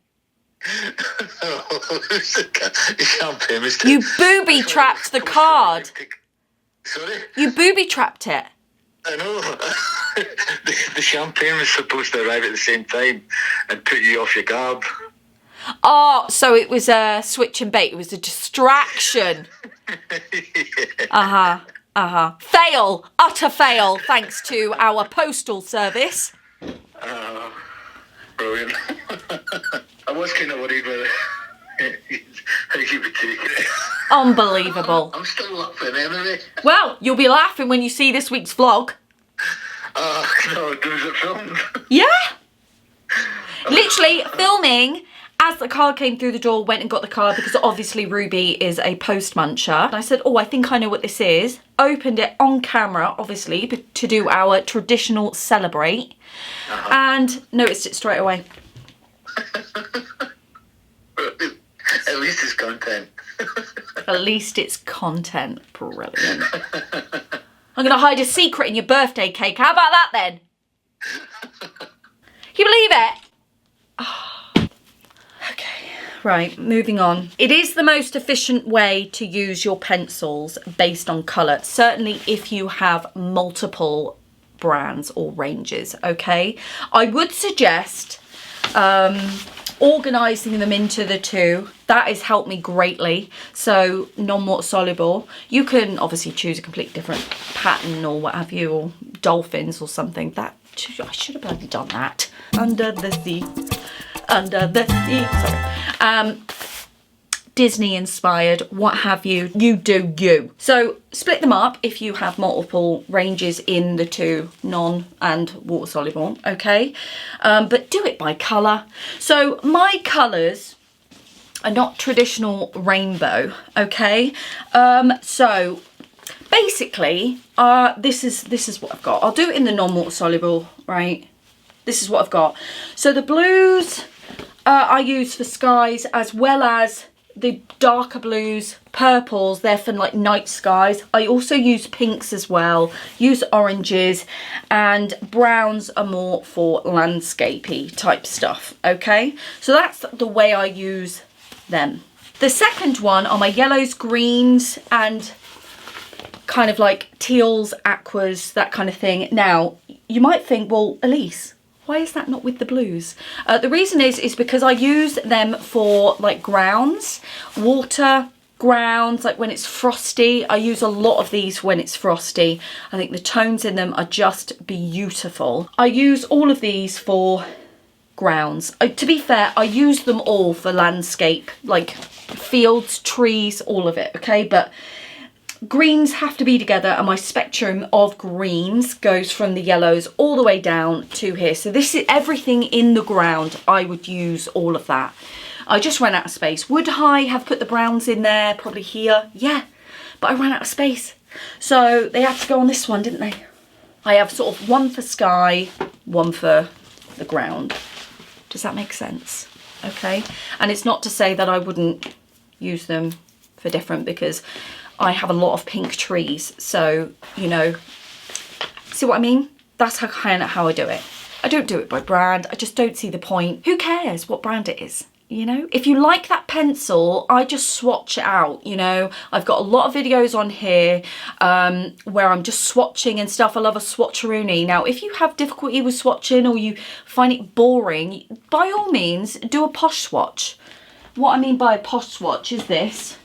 The champagne was... You booby-trapped the card. Sorry? You booby-trapped it. I know. The champagne was supposed to arrive at the same time and put you off your guard. Oh, so it was a switch and bait. It was a distraction. Fail. Utter fail, thanks to our postal service. Brilliant. I was kind of worried about how you would take it. Unbelievable. I'm still laughing anyway. Well, you'll be laughing when you see this week's vlog. No, was it filmed? Yeah. Literally filming as the card came through the door, went and got the card because obviously Ruby is a post muncher. And I said, oh, I think I know what this is. Opened it on camera, obviously, to do our traditional celebrate. And noticed it straight away. At least it's content. At least it's content. Brilliant. I'm going to hide a secret in your birthday cake. How about that then? Can you believe it? Okay, right, moving on. It is the most efficient way to use your pencils based on colour. Certainly if you have multiple brands or ranges, okay? I would suggest organising them into the two. That has helped me greatly. So non-water soluble. You can obviously choose a completely different pattern or what have you, or dolphins or something. That I should have bloody done that. Under the sea. Under the sea. Sorry. Disney inspired, what have you. You do you. So split them up if you have multiple ranges in the two non and water soluble, okay? But do it by colour. So my colours are not traditional rainbow, okay? So basically, this is what I've got. I'll do it in the non-water soluble, right? This is what I've got. So the blues I use for skies, as well as the darker blues, purples, they're for like night skies. I also use pinks as well, use oranges, and browns are more for landscapey type stuff, okay? So that's the way I use them. The second one are my yellows, greens, and kind of like teals, aquas, that kind of thing. Now, you might think, well, Elise, why is that not with the blues? The reason is because I use them for like grounds, water grounds, like when it's frosty. I use a lot of these when it's frosty. I think the tones in them are just beautiful. I use all of these for grounds. To be fair, I use them all for landscape, like fields, trees, all of it, okay? But greens have to be together, and my spectrum of greens goes from the yellows all the way down to here. So this is everything in the ground. I would use all of that. I just ran out of space. Would I have put the browns in there, probably here? Yeah, but I ran out of space. So they had to go on this one, didn't they? I have sort of one for sky, one for the ground. Does that make sense? Okay. And it's not to say that I wouldn't use them for different, because I have a lot of pink trees, so, you know, see what I mean? That's kind of how I do it. I don't do it by brand. I just don't see the point. Who cares what brand it is? You know, if you like that pencil, I just swatch it out. You know, I've got a lot of videos on here where I'm just swatching and stuff. I love a swatcheroony. Now, if you have difficulty with swatching or you find it boring, by all means, do a posh swatch. What I mean by a posh swatch is this.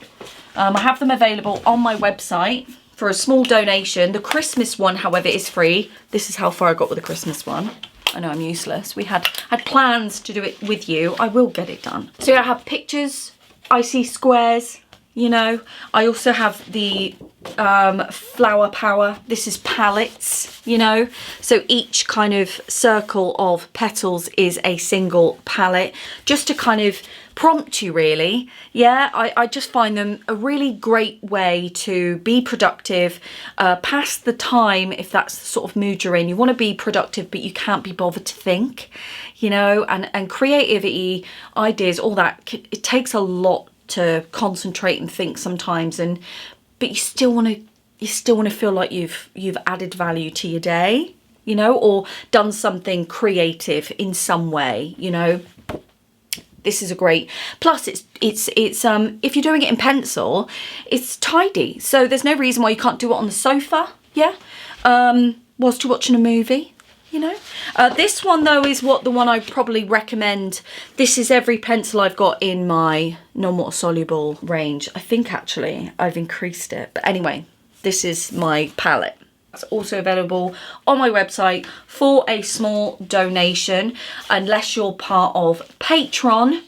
I have them available on my website for a small donation. The Christmas one, however, is free. This is how far I got with the Christmas one. I know I'm useless. We had plans to do it with you. I will get it done. So I have pictures, I see squares, you know. I also have the flower power. This is palettes, you know. So each kind of circle of petals is a single palette, just to kind of prompt you, really. Yeah, I just find them a really great way to be productive, pass the time if that's the sort of mood you're in. You want to be productive, but you can't be bothered to think, you know, and creativity, ideas, all that. It takes a lot to concentrate and think sometimes, but you still want to feel like you've added value to your day, you know, or done something creative in some way, you know. this is a great, plus it's if you're doing it in pencil, it's tidy. So there's no reason why you can't do it on the sofa, yeah? Whilst you're watching a movie, you know? This one though is the one I probably recommend. This is every pencil I've got in my non-water soluble range. I think actually I've increased it. But anyway, this is my palette. It's also available on my website for a small donation, unless you're part of Patreon,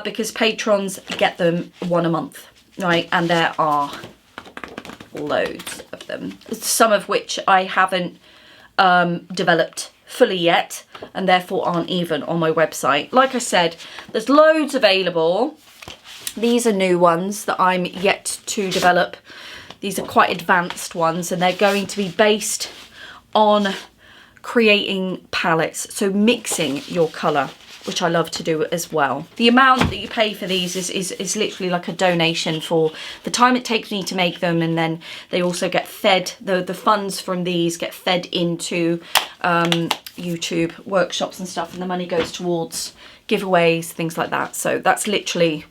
because patrons get them one a month, right? And there are loads of them, some of which I haven't developed fully yet and therefore aren't even on my website. Like I said, there's loads available. These are new ones that I'm yet to develop. These are quite advanced ones, and they're going to be based on creating palettes, so mixing your colour, which I love to do as well. The amount that you pay for these is literally like a donation for the time it takes me to make them, and then they also get fed, the funds from these get fed into YouTube workshops and stuff, and the money goes towards giveaways, things like that. So that's literally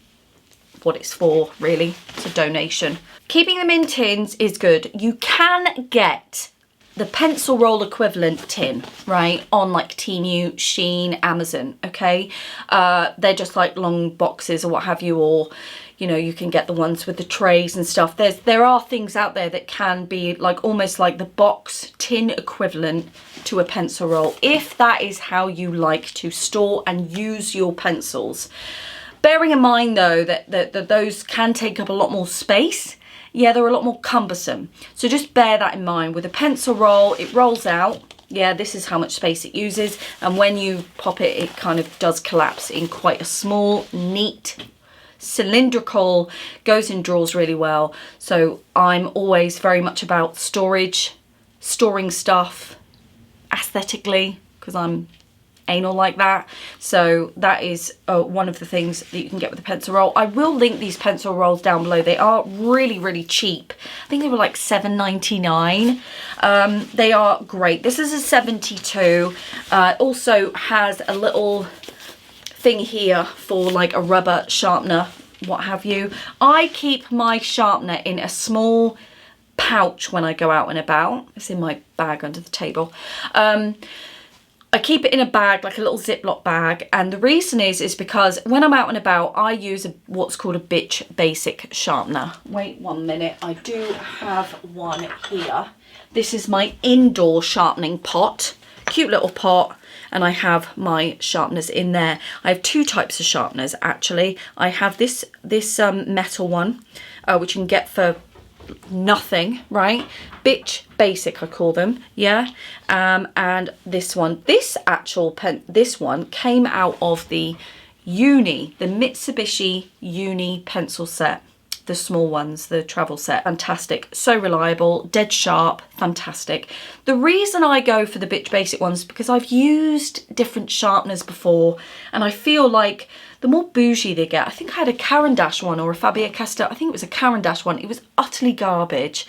what it's for, really. It's a donation. Keeping them in tins is good. You can get the pencil roll equivalent tin, right, on like Temu, Shein, Amazon, okay? They're just like long boxes or what have you, or, you know, you can get the ones with the trays and stuff. There are things out there that can be like almost like the box tin equivalent to a pencil roll, if that is how you like to store and use your pencils. Bearing in mind though that those can take up a lot more space. Yeah, they're a lot more cumbersome. So just bear that in mind. With a pencil roll, it rolls out. Yeah, this is how much space it uses. And when you pop it, it kind of does collapse in quite a small, neat, cylindrical, goes in drawers really well. So I'm always very much about storage, storing stuff aesthetically, because I'm anal like that. So that is one of the things that you can get with a pencil roll. I will link these pencil rolls down below. They are really, really cheap. I think they were like $7.99. They are great. This is a 72. Also has a little thing here for like a rubber sharpener, what have you. I keep my sharpener in a small pouch when I go out and about. It's in my bag under the table. I keep it in a bag, like a little Ziploc bag, and the reason is because when I'm out and about, I use what's called a Bitch Basic sharpener. Wait 1 minute, I do have one here. This is my indoor sharpening pot, cute little pot, and I have my sharpeners in there. I have two types of sharpeners actually. I have this metal one, which you can get for nothing, right? Bitch Basic I call them, yeah. And this one, this one came out of the Mitsubishi Uni pencil set, the small ones, the travel set. Fantastic, so reliable, dead sharp, fantastic. The reason I go for the Bitch Basic ones is because I've used different sharpeners before, and I feel like the more bougie they get. I think I had a Caran d'Ache one or a Faber-Castell. I think it was a Caran d'Ache one. It was utterly garbage,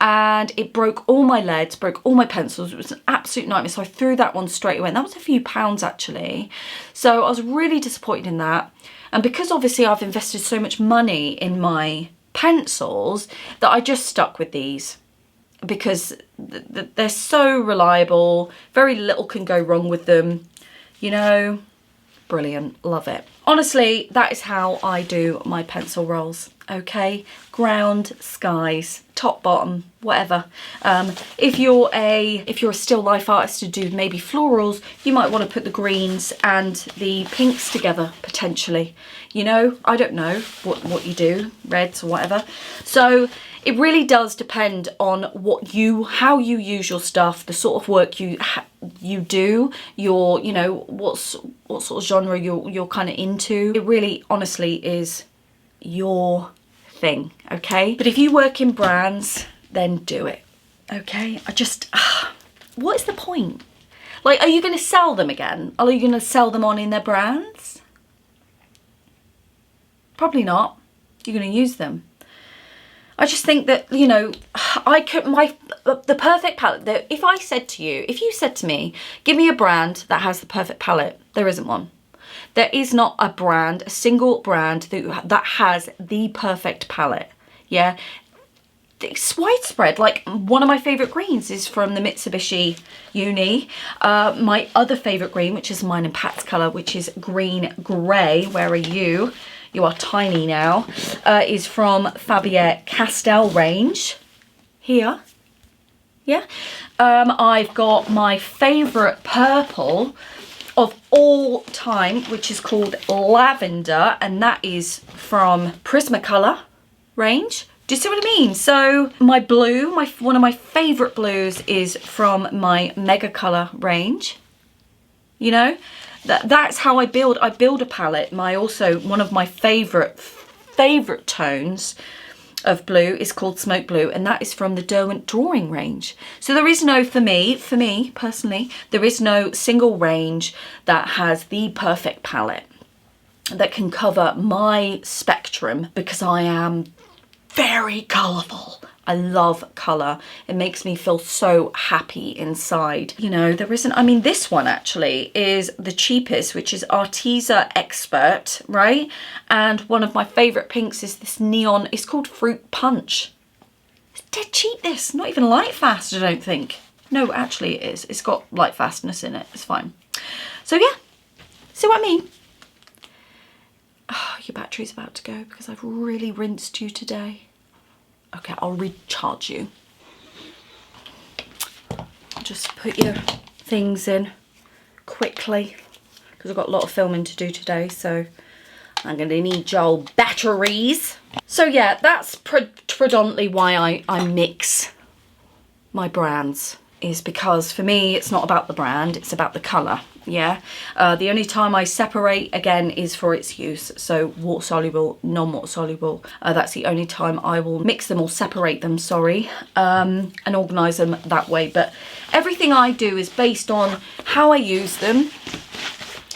and it broke all my leads, broke all my pencils. It was an absolute nightmare. So I threw that one straight away. And that was a few pounds actually. So I was really disappointed in that. And because obviously I've invested so much money in my pencils, that I just stuck with these, because they're so reliable. Very little can go wrong with them, you know. Brilliant, love it. Honestly, that is how I do my pencil rolls, okay? Ground, skies, top, bottom, whatever. If you're a still life artist to do maybe florals, you might want to put the greens and the pinks together potentially. You know, I don't know what you do, reds or whatever. So it really does depend on how you use your stuff, the sort of work you do, you know, what sort of genre you're kind of into. It really honestly is your thing, okay? But if you work in brands, then do it, okay? What is the point? Like, are you going to sell them again? Are you going to sell them on in their brands? Probably not. You're going to use them. I just think that, you know, the perfect palette, that if you said to me, give me a brand that has the perfect palette, there isn't one. There is not a brand, a single brand that has the perfect palette. Yeah, it's widespread. Like, one of my favorite greens is from the Mitsubishi Uni. My other favorite green, which is mine and Pat's color, which is green gray. Where are you? You are tiny now. Is from Fabienne Castell range. Here. Yeah. I've got my favorite purple of all time, which is called Lavender, and that is from Prismacolor range. Do you see what I mean? So my blue, one of my favorite blues is from my Mega Color range. You know, that's how I build a palette. One of my favorite tones of blue is called Smoke Blue, and that is from the Derwent Drawing range. So there is no, for me personally, there is no single range that has the perfect palette that can cover my spectrum, because I am very colourful. I love colour. It makes me feel so happy inside. You know, there isn't, I mean, this one actually is the cheapest, which is Arteza Expert, right? And one of my favourite pinks is this neon, it's called Fruit Punch. It's dead cheap, this. Not even light fast, I don't think. No, actually it is. It's got light fastness in it. It's fine. So yeah, see what I mean? Oh, your battery's about to go because I've really rinsed you today. Okay, I'll recharge you. Just put your things in quickly because I've got a lot of filming to do today, so I'm going to need your batteries. So yeah, that's predominantly why I mix my brands, is because for me it's not about the brand, it's about the colour. Yeah, the only time I separate again is for its use. So water soluble, non-water soluble, that's the only time I will mix them or separate them, sorry, and organise them that way. But everything I do is based on how I use them,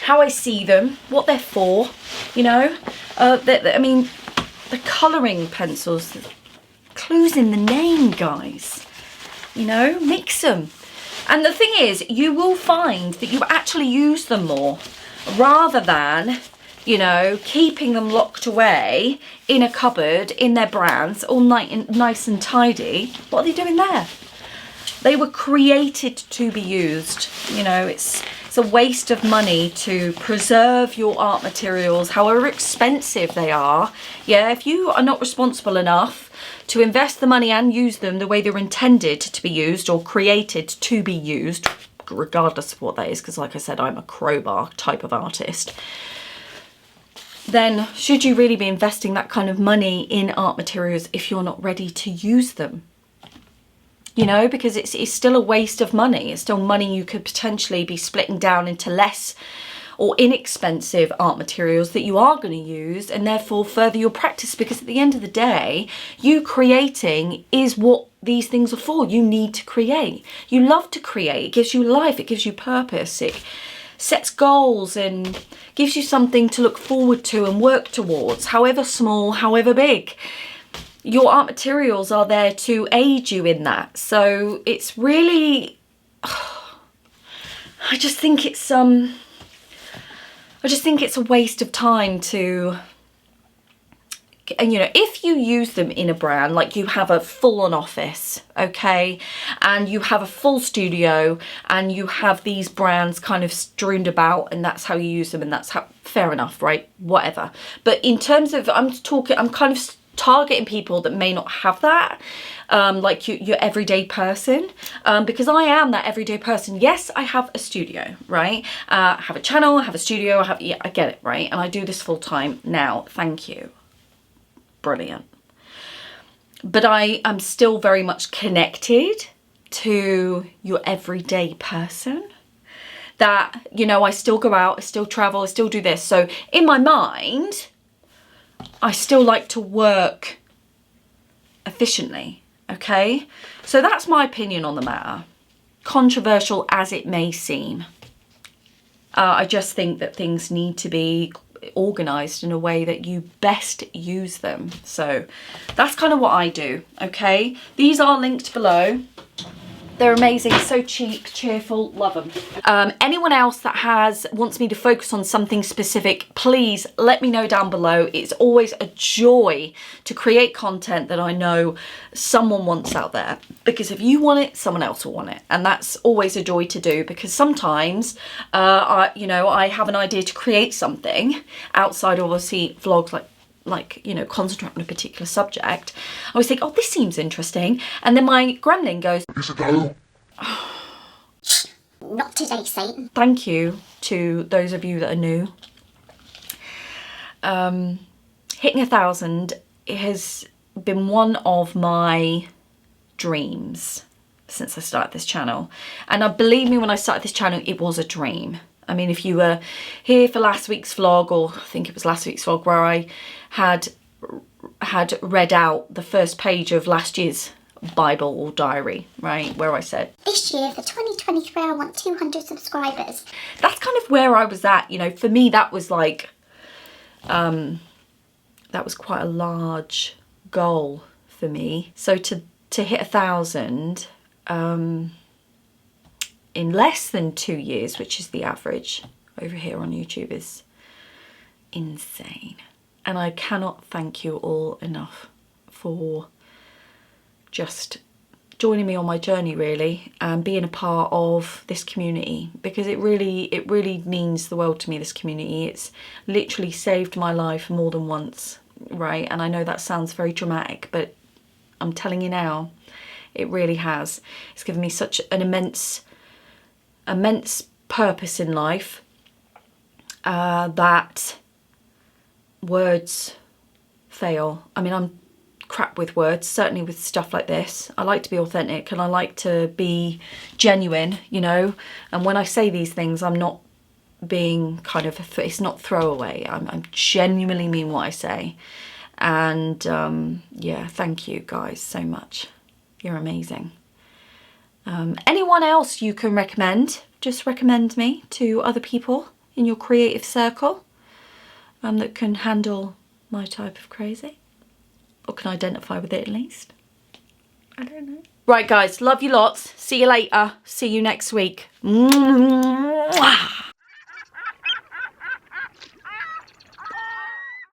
how I see them, what they're for, you know. I mean, the colouring pencils, clues in the name, guys, you know, mix them. And the thing is, you will find that you actually use them more, rather than, you know, keeping them locked away in a cupboard in their brands, all nice and tidy. What are they doing there? They were created to be used. You know, it's a waste of money to preserve your art materials, however expensive they are. Yeah, if you are not responsible enough to invest the money and use them the way they're intended to be used or created to be used, regardless of what that is, because like I said, I'm a crowbar type of artist, then should you really be investing that kind of money in art materials if you're not ready to use them? You know, because it's still a waste of money. It's still money you could potentially be splitting down into less or inexpensive art materials that you are going to use, and therefore further your practice, because at the end of the day, you creating is what these things are for. You need to create. You love to create. It gives you life. It gives you purpose. It sets goals and gives you something to look forward to and work towards, however small, however big. Your art materials are there to aid you in that. So it's really, I just think it's a waste of time to, and you know, if you use them in a brand, like you have a full-on office, okay, and you have a full studio and you have these brands kind of strewn about, and that's how you use them, and that's how, fair enough, right, whatever. But in terms of, I'm kind of targeting people that may not have that, like your everyday person, because I am that everyday person. Yes, I have a studio, right? I have a channel, I have a studio, yeah, I get it, right? And I do this full time now, thank you. Brilliant. But I am still very much connected to your everyday person. That, you know, I still go out, I still travel, I still do this. So in my mind, I still like to work efficiently, okay? So that's my opinion on the matter, controversial as it may seem. I just think that things need to be organised in a way that you best use them. So that's kind of what I do, okay? These are linked below. They're amazing, so cheap, cheerful, love them. Anyone else that wants me to focus on something specific, please let me know down below. It's always a joy to create content that I know someone wants out there, because if you want it, someone else will want it, and that's always a joy to do, because sometimes I have an idea to create something outside of obviously vlogs like you know, concentrate on a particular subject. I always think, oh, this seems interesting, and then my gremlin goes, Not today, Satan. thank you to those of you that are new. Hitting 1,000 has been one of my dreams since I started this channel, and believe me, when I started this channel, it was a dream. I mean, if you were here for last week's vlog, or I think it was last week's vlog, where I had read out the first page of last year's Bible or diary, right, where I said, This year, for 2023, I want 200 subscribers. That's kind of where I was at, you know. For me, that was like, that was quite a large goal for me. So to hit 1,000, in less than 2 years, which is the average over here on YouTube, is insane. And I cannot thank you all enough for just joining me on my journey, really, and being a part of this community, because it really means the world to me, this community. It's literally saved my life more than once, right? And I know that sounds very dramatic, but I'm telling you now, it really has. It's given me such an immense purpose in life that words fail. I mean, I'm crap with words, certainly with stuff like this. I like to be authentic, and I like to be genuine, you know, and when I say these things, I'm not being kind of, it's not throwaway. I genuinely mean what I say. And yeah, thank you guys so much. You're amazing. Anyone else you can recommend, just recommend me to other people in your creative circle that can handle my type of crazy, or can identify with it at least. I don't know. Right guys, love you lots. See you later. See you next week. Mwah.